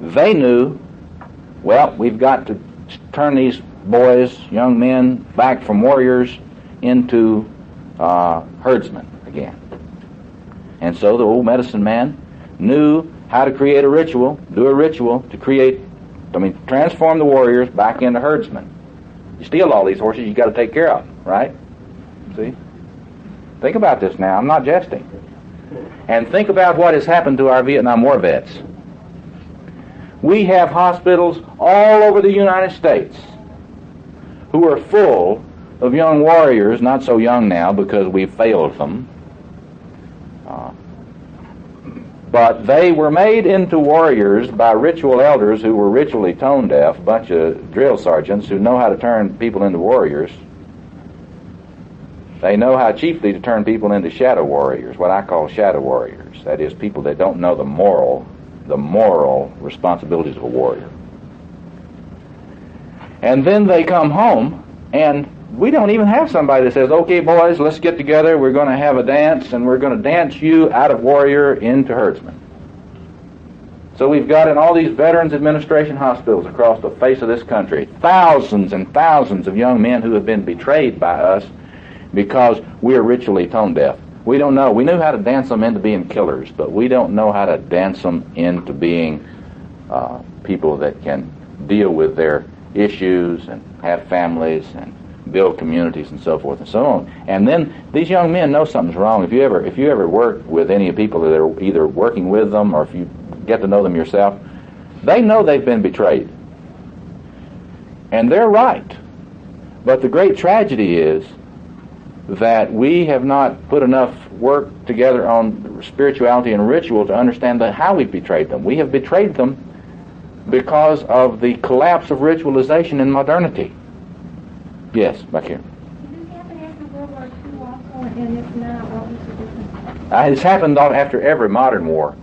they knew, well, we've got to turn these boys, young men, back from warriors into herdsmen again. And so the old medicine man knew how to create a ritual, do a ritual to transform the warriors back into herdsmen. You steal all these horses, you got to take care of them, right? See? Think about this now. I'm not jesting. And think about what has happened to our Vietnam War vets. We have hospitals all over the United States who are full of young warriors, not so young now because we've failed them, but they were made into warriors by ritual elders who were ritually tone deaf, a bunch of drill sergeants who know how to turn people into warriors. They know how chiefly to turn people into shadow warriors, what I call shadow warriors. That is, people that don't know the moral responsibilities of a warrior. And then they come home, and we don't even have somebody that says, okay, boys, let's get together, we're going to have a dance, and we're going to dance you out of warrior into herdsman. So we've got in all these Veterans Administration hospitals across the face of this country, thousands and thousands of young men who have been betrayed by us because we're ritually tone deaf. We don't know. We knew how to dance them into being killers, but we don't know how to dance them into being people that can deal with their issues and have families and build communities and so forth and so on. And then these young men know something's wrong. If you ever work with any people that are either working with them or if you get to know them yourself, they know they've been betrayed. And they're right. But the great tragedy is that we have not put enough work together on spirituality and ritual to understand how we've betrayed them. We have betrayed them because of the collapse of ritualization in modernity. Yes, back here. Did this happen after World War II also? And if not, what was the difference? It's happened after every modern war.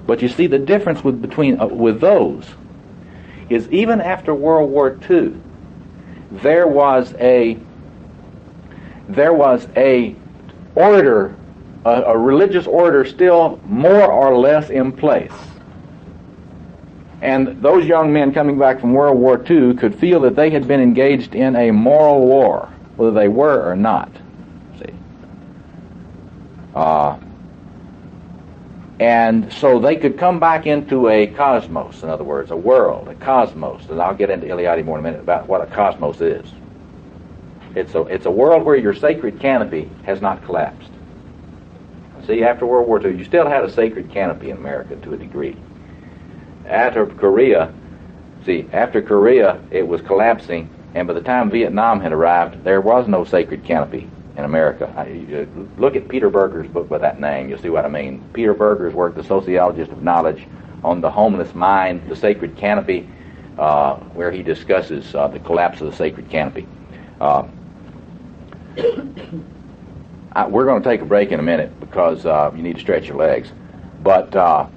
But you see, the difference with those is even after World War II, there was a order a religious order still more or less in place. And those young men coming back from World War II could feel that they had been engaged in a moral war, whether they were or not. See? And so they could come back into a cosmos, in other words, a world, a cosmos. And I'll get into Eliade more in a minute about what a cosmos is. It's a world where your sacred canopy has not collapsed. See, after World War II, you still had a sacred canopy in America to a degree. After Korea, it was collapsing, and by the time Vietnam had arrived, there was no sacred canopy in America. Look at Peter Berger's book by that name, you'll see what I mean. Peter Berger's work, The Sociologist of Knowledge, on the homeless mind, the sacred canopy, where he discusses the collapse of the sacred canopy. We're going to take a break in a minute because you need to stretch your legs. But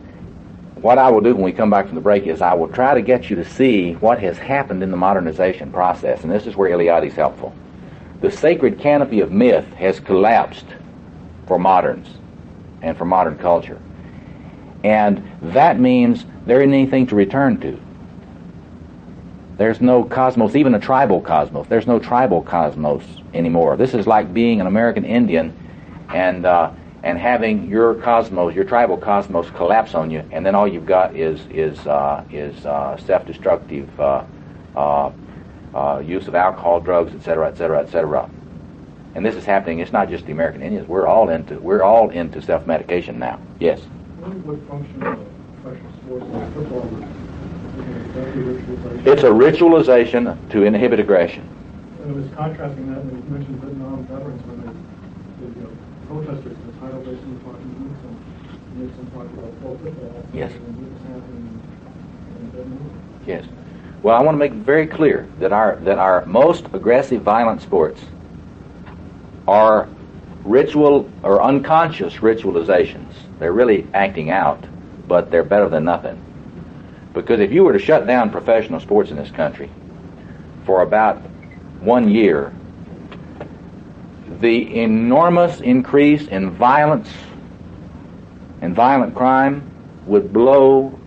what I will do when we come back from the break is I will try to get you to see what has happened in the modernization process, and this is where Eliade is helpful. The sacred canopy of myth has collapsed for moderns and for modern culture. And that means there isn't anything to return to. There's no cosmos, even a tribal cosmos. There's no tribal cosmos anymore. This is like being an American Indian and having your cosmos, your tribal cosmos, collapse on you, and then all you've got is self-destructive use of alcohol, drugs, etc., etc., etc. And this is happening. It's not just the American Indians. We're all into self-medication now. Yes. What function of professional sports like football? It's a ritualization to inhibit aggression. And it was contrasting that when you mentioned Vietnam veterans when they protesters in the tidal basin talking to Nixon talked about football. Yes. And this happened in Vietnam. Yes. Well, I want to make it very clear that our most aggressive violent sports are ritual or unconscious ritualizations. They're really acting out, but they're better than nothing. Because if you were to shut down professional sports in this country for about 1 year, the enormous increase in violence and violent crime would blow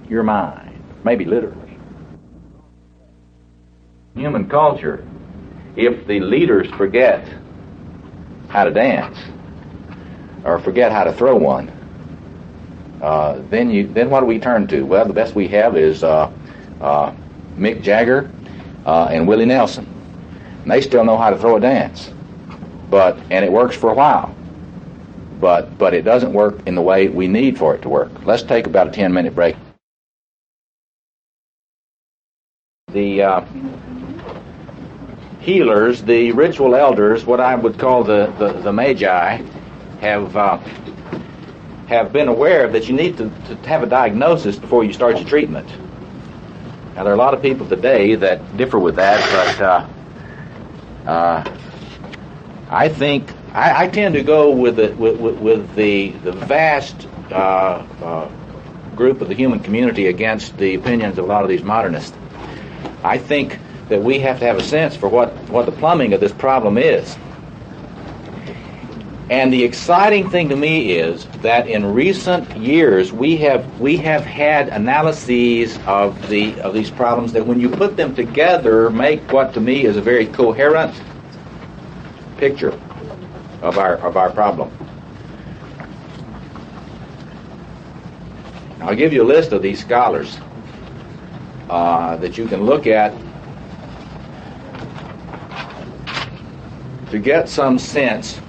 your mind, maybe literally. Human culture, if the leaders forget how to dance or forget how to throw one, then what do we turn to? Well, the best we have is Mick Jagger and Willie Nelson. And they still know how to throw a dance, and it works for a while. But it doesn't work in the way we need for it to work. Let's take about a 10-minute break. The healers, the ritual elders, what I would call the magi, have been aware that you need to have a diagnosis before you start your treatment. Now, there are a lot of people today that differ with that, but I think I tend to go with the vast group of the human community against the opinions of a lot of these modernists. I think that we have to have a sense for what the plumbing of this problem is. And the exciting thing to me is that in recent years we have had analyses of these problems that, when you put them together, make what to me is a very coherent picture of our problem. I'll give you a list of these scholars that you can look at to get some sense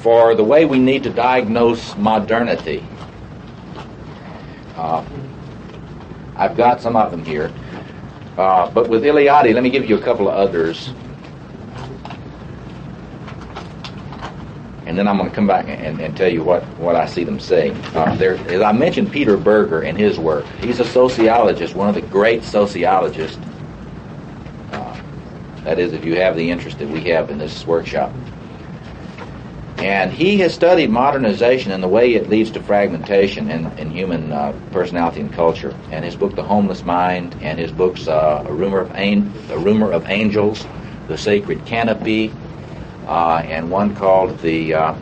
for the way we need to diagnose modernity. I've got some of them here. But with Eliade, let me give you a couple of others. And then I'm going to come back and tell you what I see them saying. As I mentioned, Peter Berger and his work. He's a sociologist, one of the great sociologists. That is, if you have the interest that we have in this workshop. And he has studied modernization and the way it leads to fragmentation in human personality and culture. And his book, The Homeless Mind, and his books, A Rumor of Angels, The Sacred Canopy, and one called The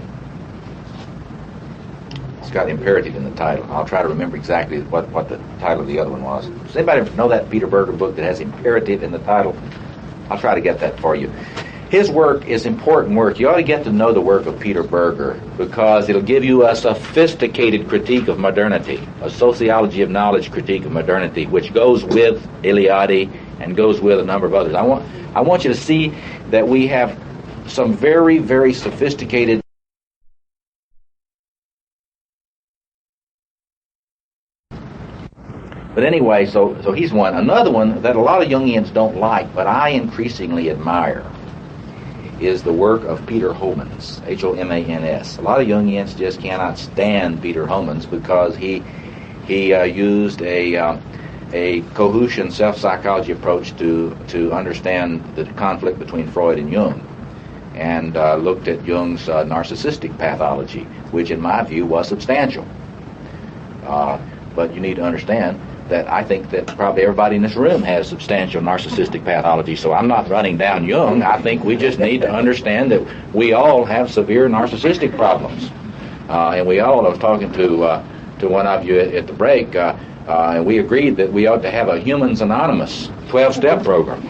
It's got imperative in the title. I'll try to remember exactly what the title of the other one was. Does anybody know that Peter Berger book that has imperative in the title? I'll try to get that for you. His work is important work. You ought to get to know the work of Peter Berger because it'll give you a sophisticated critique of modernity, a sociology of knowledge critique of modernity, which goes with Eliade and goes with a number of others. I want you to see that we have some very, very sophisticated But anyway, so he's one. Another one that a lot of Jungians don't like, but I increasingly admire, is the work of Peter Homans, Homans. A lot of Jungians just cannot stand Peter Homans because he used a Cohutian self-psychology approach to understand the conflict between Freud and Jung, and looked at Jung's narcissistic pathology, which in my view was substantial. But you need to understand that I think that probably everybody in this room has substantial narcissistic pathology, so I'm not running down Jung. I think we just need to understand that we all have severe narcissistic problems. And we all, I was talking to one of you at the break, and we agreed that we ought to have a Humans Anonymous 12-step program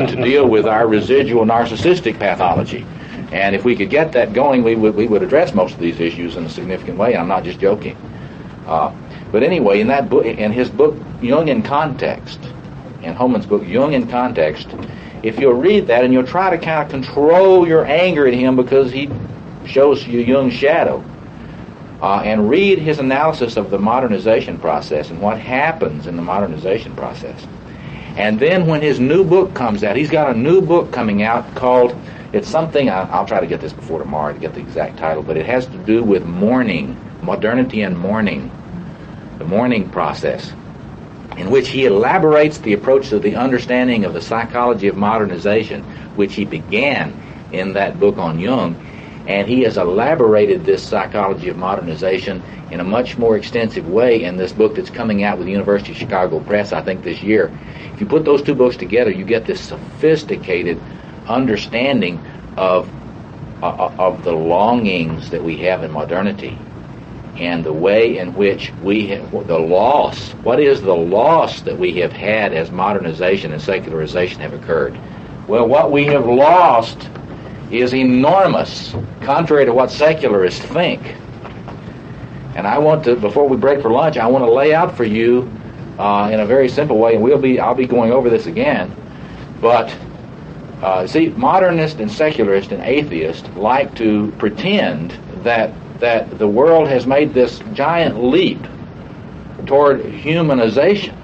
to deal with our residual narcissistic pathology. And if we could get that going, we would address most of these issues in a significant way. I'm not just joking. But anyway, in that book, in his book Jung in Context, in Homans' book Jung in Context, if you'll read that and you'll try to kind of control your anger at him because he shows you Jung's shadow, and read his analysis of the modernization process and what happens in the modernization process. And then when his new book comes out, he's got a new book coming out called, it's something, I'll try to get this before tomorrow to get the exact title, but it has to do with mourning, modernity and mourning, the mourning process, in which he elaborates the approach to the understanding of the psychology of modernization, which he began in that book on Jung, and he has elaborated this psychology of modernization in a much more extensive way in this book that's coming out with the University of Chicago Press, I think, this year. If you put those two books together, you get this sophisticated understanding of the longings that we have in modernity, and the way in which we have the loss. What is the loss that we have had as modernization and secularization have occurred? Well, what we have lost is enormous, contrary to what secularists think. And I want to, before we break for lunch, I want to lay out for you in a very simple way, and I'll be going over this again. But see, modernists and secularists and atheists like to pretend that the world has made this giant leap toward humanization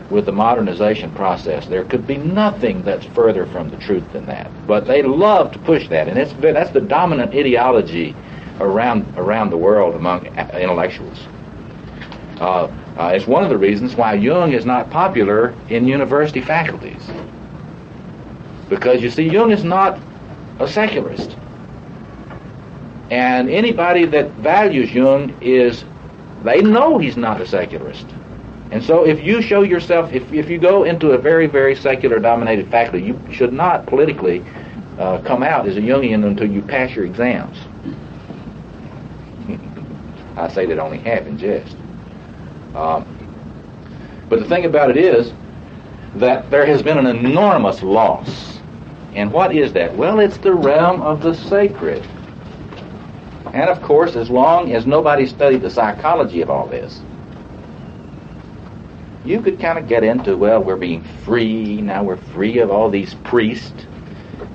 with the modernization process. There could be nothing that's further from the truth than that. But they love to push that, and that's the dominant ideology around the world among intellectuals. It's one of the reasons why Jung is not popular in university faculties. Because, you see, Jung is not a secularist. And anybody that values Jung they know he's not a secularist. And so if you show yourself, if you go into a very, very secular-dominated faculty, you should not politically come out as a Jungian until you pass your exams. I say that only half in jest. But the thing about it is that there has been an enormous loss. And what is that? Well, it's the realm of the sacred. And of course, as long as nobody studied the psychology of all this, you could kind of get into, well, we're being free, now we're free of all these priests.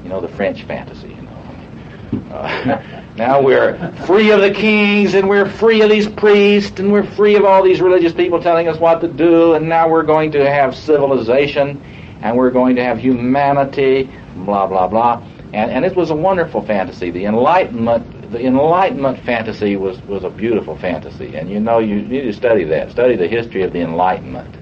You know, the French fantasy, you know. Now we're free of the kings, and we're free of these priests, and we're free of all these religious people telling us what to do, and now we're going to have civilization, and we're going to have humanity, blah, blah, blah. And it was a wonderful fantasy. The Enlightenment fantasy was a beautiful fantasy, and you know, you need to study that. Study the history of the Enlightenment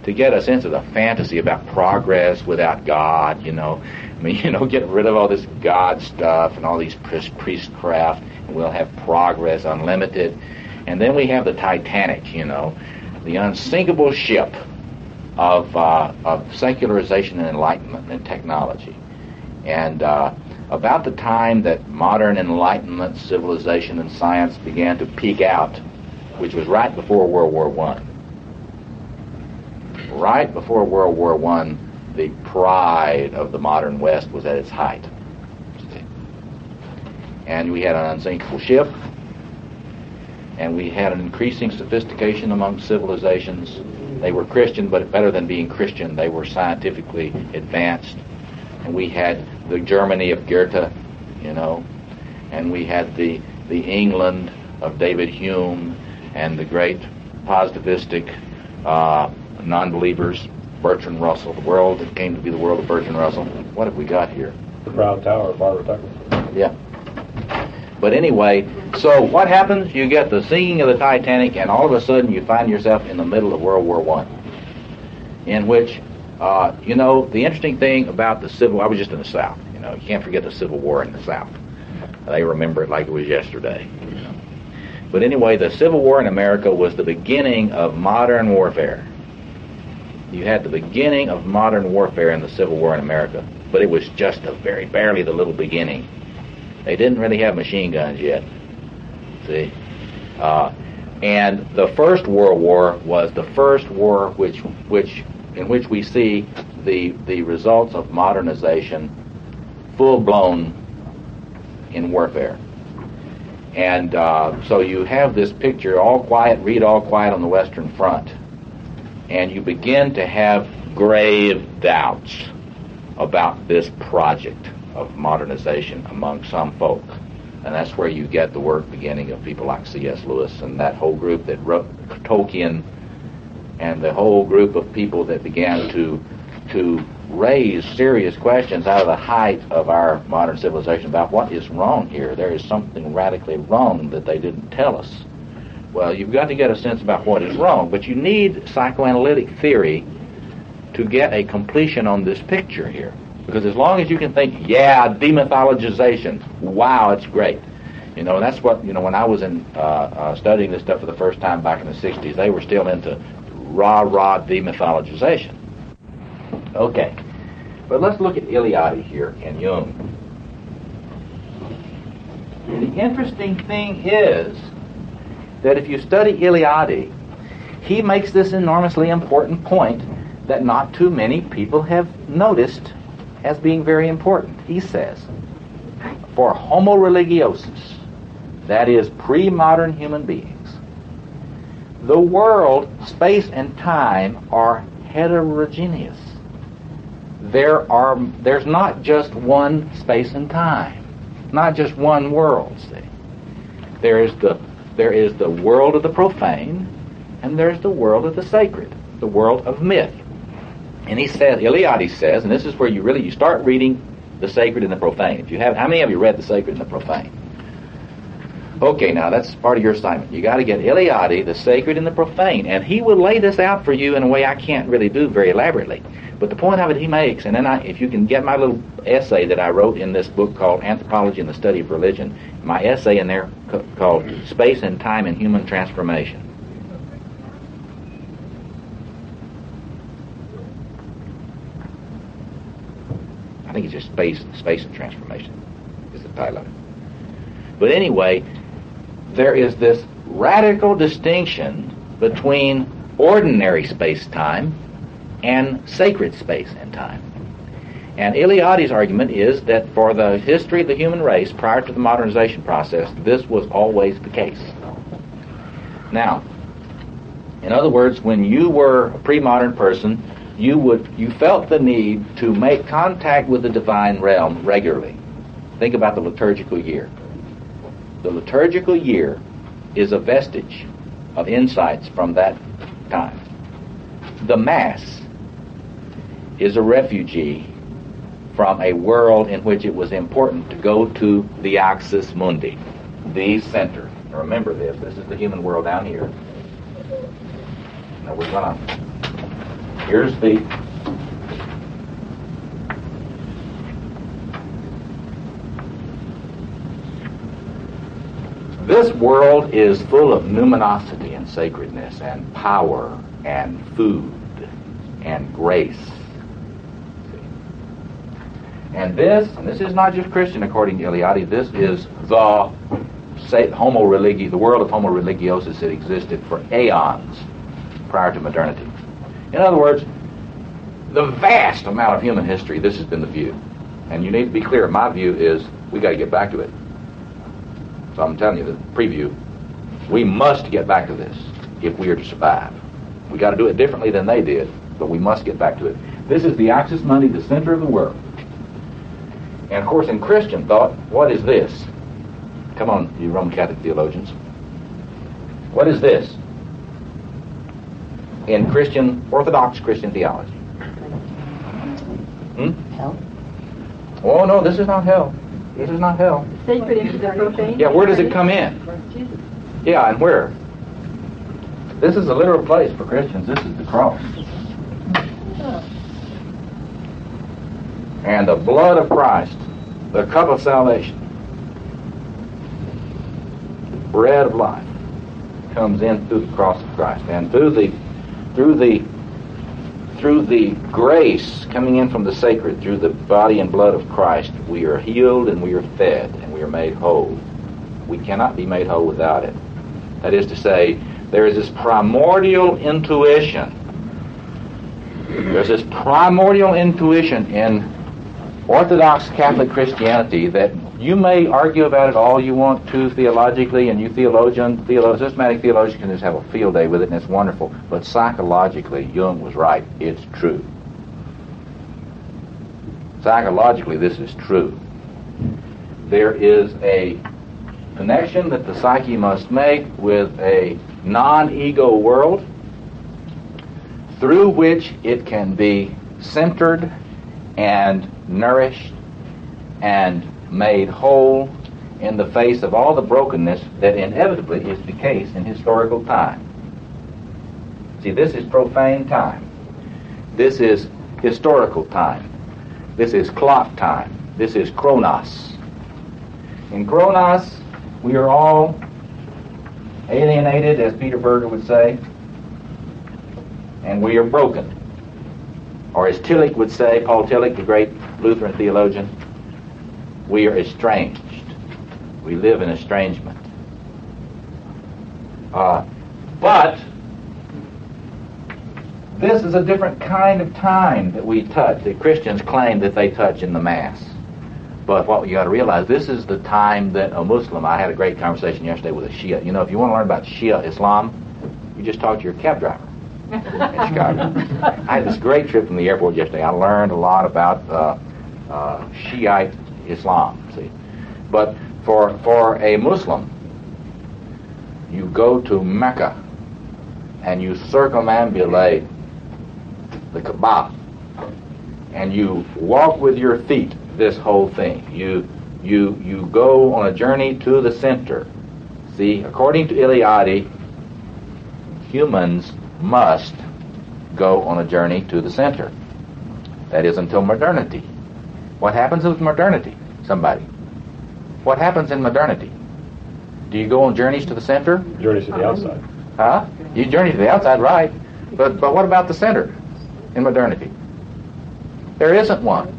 to get a sense of the fantasy about progress without God, you know. I mean, you know, get rid of all this God stuff and all these priestcraft, and we'll have progress unlimited. And then we have the Titanic, you know, the unsinkable ship of secularization and enlightenment and technology. And about the time that modern Enlightenment, civilization, and science began to peak out, which was right before World War I. Right before World War I, the pride of the modern West was at its height. And we had an unsinkable ship, and we had an increasing sophistication among civilizations. They were Christian, but better than being Christian, they were scientifically advanced. And we had the Germany of Goethe, and we had the England of David Hume, and the great positivistic non-believers, Bertrand Russell, the world that came to be the world of Bertrand Russell. What have we got here? The Proud Tower of Barbara Tucker. Yeah. But anyway, so what happens? You get the sinking of the Titanic, and all of a sudden you find yourself in the middle of World War I, in which, the interesting thing about I was just in the South, you can't forget the Civil War in the South. They remember it like it was yesterday. But anyway, the Civil War in America was the beginning of modern warfare. You had the beginning of modern warfare in the Civil War in America, but it was just barely the little beginning. They didn't really have machine guns yet. See? And the First World War was the first war in which we see the results of modernization full-blown in warfare. And so you have this picture, read All Quiet on the Western Front, and you begin to have grave doubts about this project of modernization among some folk. And that's where you get the work beginning of people like C.S. Lewis and that whole group that wrote Tolkien, and the whole group of people that began to raise serious questions out of the height of our modern civilization about what is wrong here. There is something radically wrong that they didn't tell us. Well, you've got to get a sense about what is wrong, but you need psychoanalytic theory to get a completion on this picture here. Because as long as you can think, demythologization, wow, it's great. That's what, when I was studying this stuff for the first time back in the 60s, they were still into rah-rah demythologization. Okay, but let's look at Eliade here and Jung. The interesting thing is that if you study Eliade, he makes this enormously important point that not too many people have noticed as being very important. He says, for homo religiosus, that is pre-modern human beings, the world, space, and time are heterogeneous. There's not just one space and time, not just one world. See, there is the world of the profane, and there's the world of the sacred, the world of myth. And Eliade says, and this is where you start reading the sacred and the profane. How many of you read the sacred and the profane? Okay, now that's part of your assignment. You got to get Eliade, the sacred and the profane, and he will lay this out for you in a way I can't really do very elaborately. But the point of it he makes, and then if you can get my little essay that I wrote in this book called Anthropology and the Study of Religion, my essay in there called Space and Time and Human Transformation. I think it's just Space and Transformation is the title of it. But anyway, there is this radical distinction between ordinary space-time and sacred space and time. And Eliade's argument is that for the history of the human race prior to the modernization process, this was always the case. Now, in other words, when you were a pre-modern person, you felt the need to make contact with the divine realm regularly. Think about the liturgical year. The liturgical year is a vestige of insights from that time. The Mass is a refugee from a world in which it was important to go to the axis mundi, the center. Now remember this. This is the human world down here. Now we're going to... Here's the... This world is full of numinosity and sacredness and power and food and grace. And this is not just Christian according to Eliade, this is the homo religi, the world of homo religiosus that existed for aeons prior to modernity. In other words, the vast amount of human history, this has been the view. And you need to be clear, my view is we got to get back to it. So I'm telling you, the preview, we must get back to this if we are to survive. We got to do it differently than they did, but we must get back to it. This is the axis mundi, the center of the world. And of course, in Christian thought, what is this? Come on, you Roman Catholic theologians. What is this? In Christian, Orthodox Christian theology. Hell? Oh, no, this is not hell. This is not hell. Sacred into the profane. Yeah, where does it come in? Yeah, and where? This is a literal place for Christians. This is the cross. And the blood of Christ, the cup of salvation, bread of life, comes in through the cross of Christ. And through the grace coming in from the sacred, through the body and blood of Christ, we are healed and we are fed and we are made whole. We cannot be made whole without it. That is to say, there is this primordial intuition. There's this primordial intuition in Orthodox Catholic Christianity that you may argue about it all you want to theologically, and you systematic theologians can just have a field day with it, and it's wonderful. But psychologically, Jung was right. It's true. Psychologically, this is true. There is a connection that the psyche must make with a non-ego world through which it can be centered and nourished and made whole in the face of all the brokenness that inevitably is the case in historical time. See, this is profane time. This is historical time. This is clock time. This is chronos. In chronos, we are all alienated, as Peter Berger would say, and we are broken. Or as Tillich would say, Paul Tillich, the great Lutheran theologian, we are estranged. We live in estrangement. But this is a different kind of time that we touch, that Christians claim that they touch in the Mass. But what you got to realize, this is the time that a Muslim, I had a great conversation yesterday with a Shia. You know, if you want to learn about Shia Islam, you just talk to your cab driver in Chicago. I had this great trip from the airport yesterday. I learned a lot about Shiite Islam, see. But for a Muslim, you go to Mecca and you circumambulate the Kaaba and you walk with your feet this whole thing. You go on a journey to the center. See, according to Eliade, humans must go on a journey to the center. That is until modernity. What happens with modernity? Somebody. What happens in modernity? Do you go on journeys to the center? Journeys to the outside. Huh? You journey to the outside, right. But what about the center in modernity? There isn't one.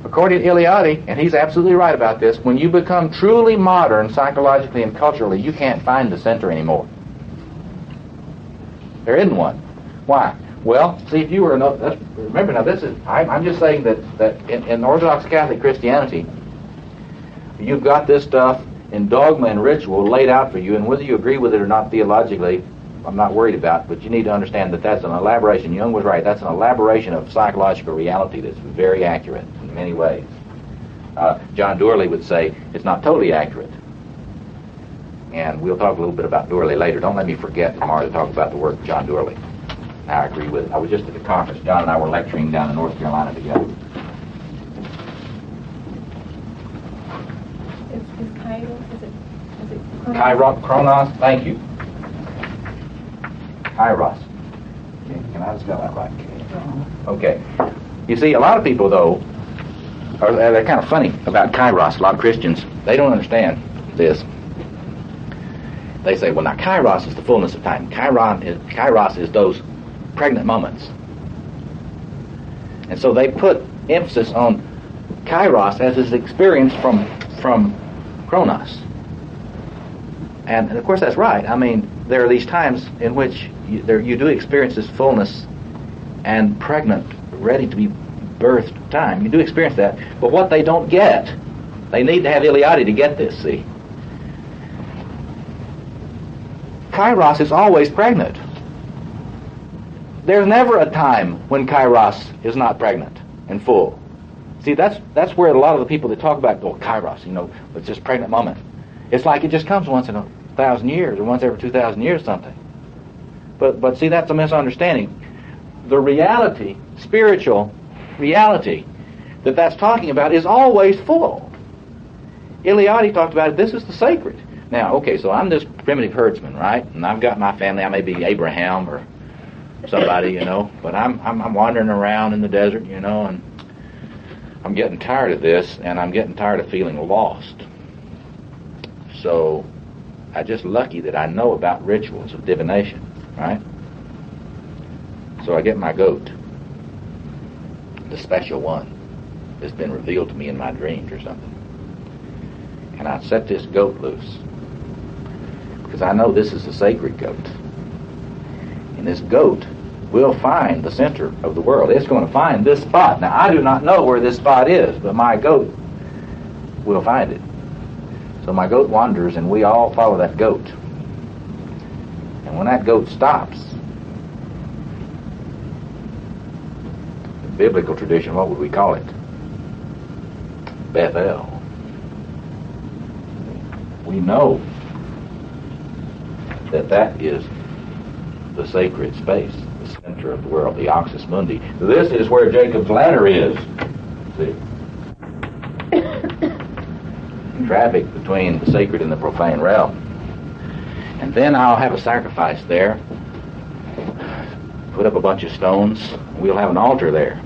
According to Eliade, and he's absolutely right about this, when you become truly modern psychologically and culturally, you can't find the center anymore. There isn't one. Why? Well, see, if you were remember now, this is I'm just saying that in Orthodox Catholic Christianity, you've got this stuff in dogma and ritual laid out for you, and whether you agree with it or not theologically, I'm not worried about, but you need to understand that that's an elaboration. Jung was right. That's an elaboration of psychological reality that's very accurate in many ways. John Doerley would say it's not totally accurate. And we'll talk a little bit about Doerley later. Don't let me forget tomorrow to talk about the work of John Doerley. I agree with it. I was just at the conference. John and I were lecturing down in North Carolina together. Is it Kairos, Chronos, thank you. Kairos. Okay, can I spell that right? Okay. You see, a lot of people, though, they're kind of funny about Kairos. A lot of Christians, they don't understand this. They say, well, now, Kairos is the fullness of time. Kairos is those pregnant moments. And so they put emphasis on kairos as his experience from chronos. And of course that's right. I mean, there are these times in which you do experience this fullness and pregnant, ready to be birthed time. You do experience that. But what they don't get, they need to have Iliadi to get this, see. Kairos is always pregnant. There's never a time when Kairos is not pregnant and full. See, that's where a lot of the people that talk about, Kairos, it's just pregnant moment. It's like it just comes once in 1,000 years or once every 2,000 years something. But see, that's a misunderstanding. The reality, spiritual reality that's talking about is always full. Iliadi talked about it. This is the sacred. Now, okay, so I'm this primitive herdsman, right? And I've got my family. I may be Abraham or somebody, but I'm wandering around in the desert, and I'm getting tired of this, and I'm getting tired of feeling lost. So I'm just lucky that I know about rituals of divination, right? So I get my goat, the special one that's been revealed to me in my dreams or something. And I set this goat loose because I know this is a sacred goat. And this goat will find the center of the world. It's going to find this spot. Now, I do not know where this spot is, but my goat will find it. So my goat wanders, and we all follow that goat. And when that goat stops, in biblical tradition, what would we call it? Bethel. We know that is the sacred space, the center of the world, the Oxus Mundi. This is where Jacob's ladder is. See? Traffic between the sacred and the profane realm. And then I'll have a sacrifice there, put up a bunch of stones, we'll have an altar there.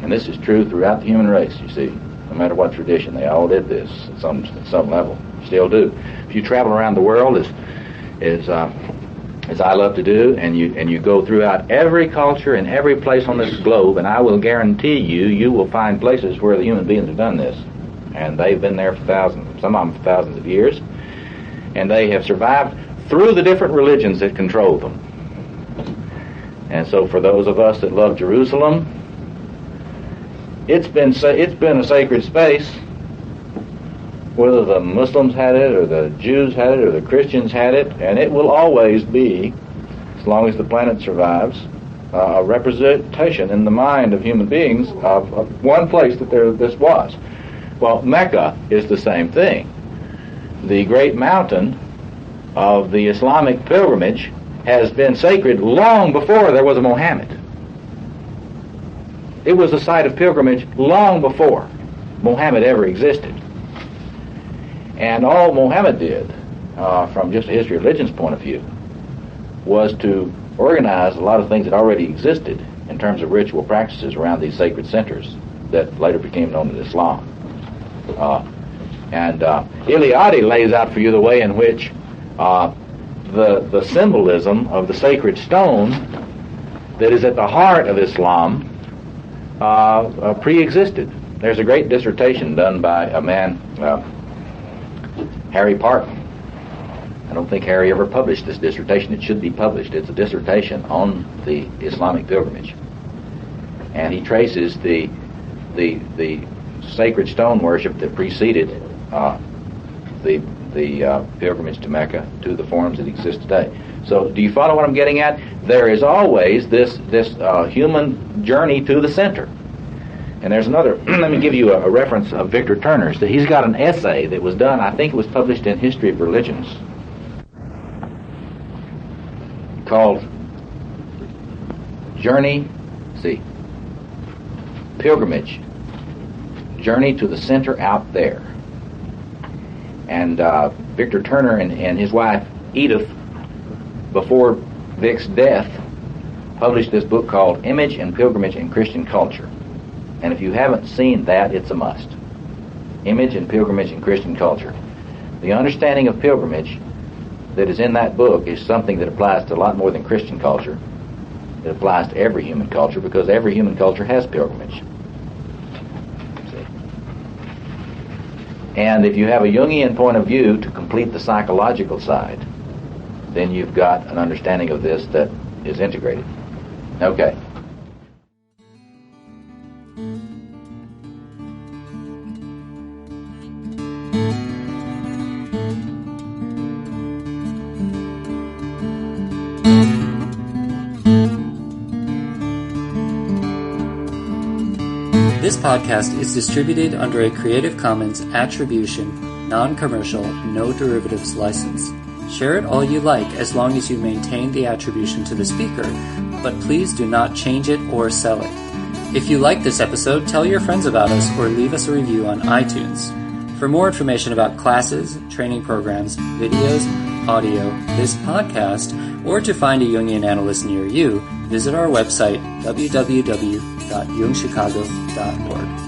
And this is true throughout the human race, you see. No matter what tradition, they all did this at some level. Still do. If you travel around the world as I love to do, and you go throughout every culture and every place on this globe, and I will guarantee you will find places where the human beings have done this. And they've been there for thousands, some of them for thousands of years. And they have survived through the different religions that control them. And so for those of us that love Jerusalem, it's been a sacred space. Whether the Muslims had it, or the Jews had it, or the Christians had it, and it will always be, as long as the planet survives, a representation in the mind of human beings of one place that this was. Well, Mecca is the same thing. The great mountain of the Islamic pilgrimage has been sacred long before there was a Mohammed. It was a site of pilgrimage long before Mohammed ever existed. And all Mohammed did, from just a history of religion's point of view, was to organize a lot of things that already existed in terms of ritual practices around these sacred centers that later became known as Islam. Iliadi lays out for you the way in which the symbolism of the sacred stone that is at the heart of Islam pre-existed. There's a great dissertation done by a man, Harry Parton. I don't think Harry ever published this dissertation. It should be published. It's a dissertation on the Islamic pilgrimage. And he traces the sacred stone worship that preceded the pilgrimage to Mecca to the forms that exist today. So do you follow what I'm getting at? There is always this human journey to the center. And there's another, let me give you a reference of Victor Turner's. He's got an essay that was done, I think it was published in History of Religions, called Pilgrimage, Journey to the Center Out There. And Victor Turner and his wife Edith, before Vic's death, published this book called Image and Pilgrimage in Christian Culture. And if you haven't seen that, it's a must. Image and Pilgrimage in Christian Culture. The understanding of pilgrimage that is in that book is something that applies to a lot more than Christian culture. It applies to every human culture because every human culture has pilgrimage. And if you have a Jungian point of view to complete the psychological side, then you've got an understanding of this that is integrated. Okay. This podcast is distributed under a Creative Commons Attribution, Non-Commercial, No Derivatives license. Share it all you like as long as you maintain the attribution to the speaker, but please do not change it or sell it. If you like this episode, tell your friends about us or leave us a review on iTunes. For more information about classes, training programs, videos, audio, this podcast, or to find a Jungian analyst near you, visit our website, www.jungchicago.org.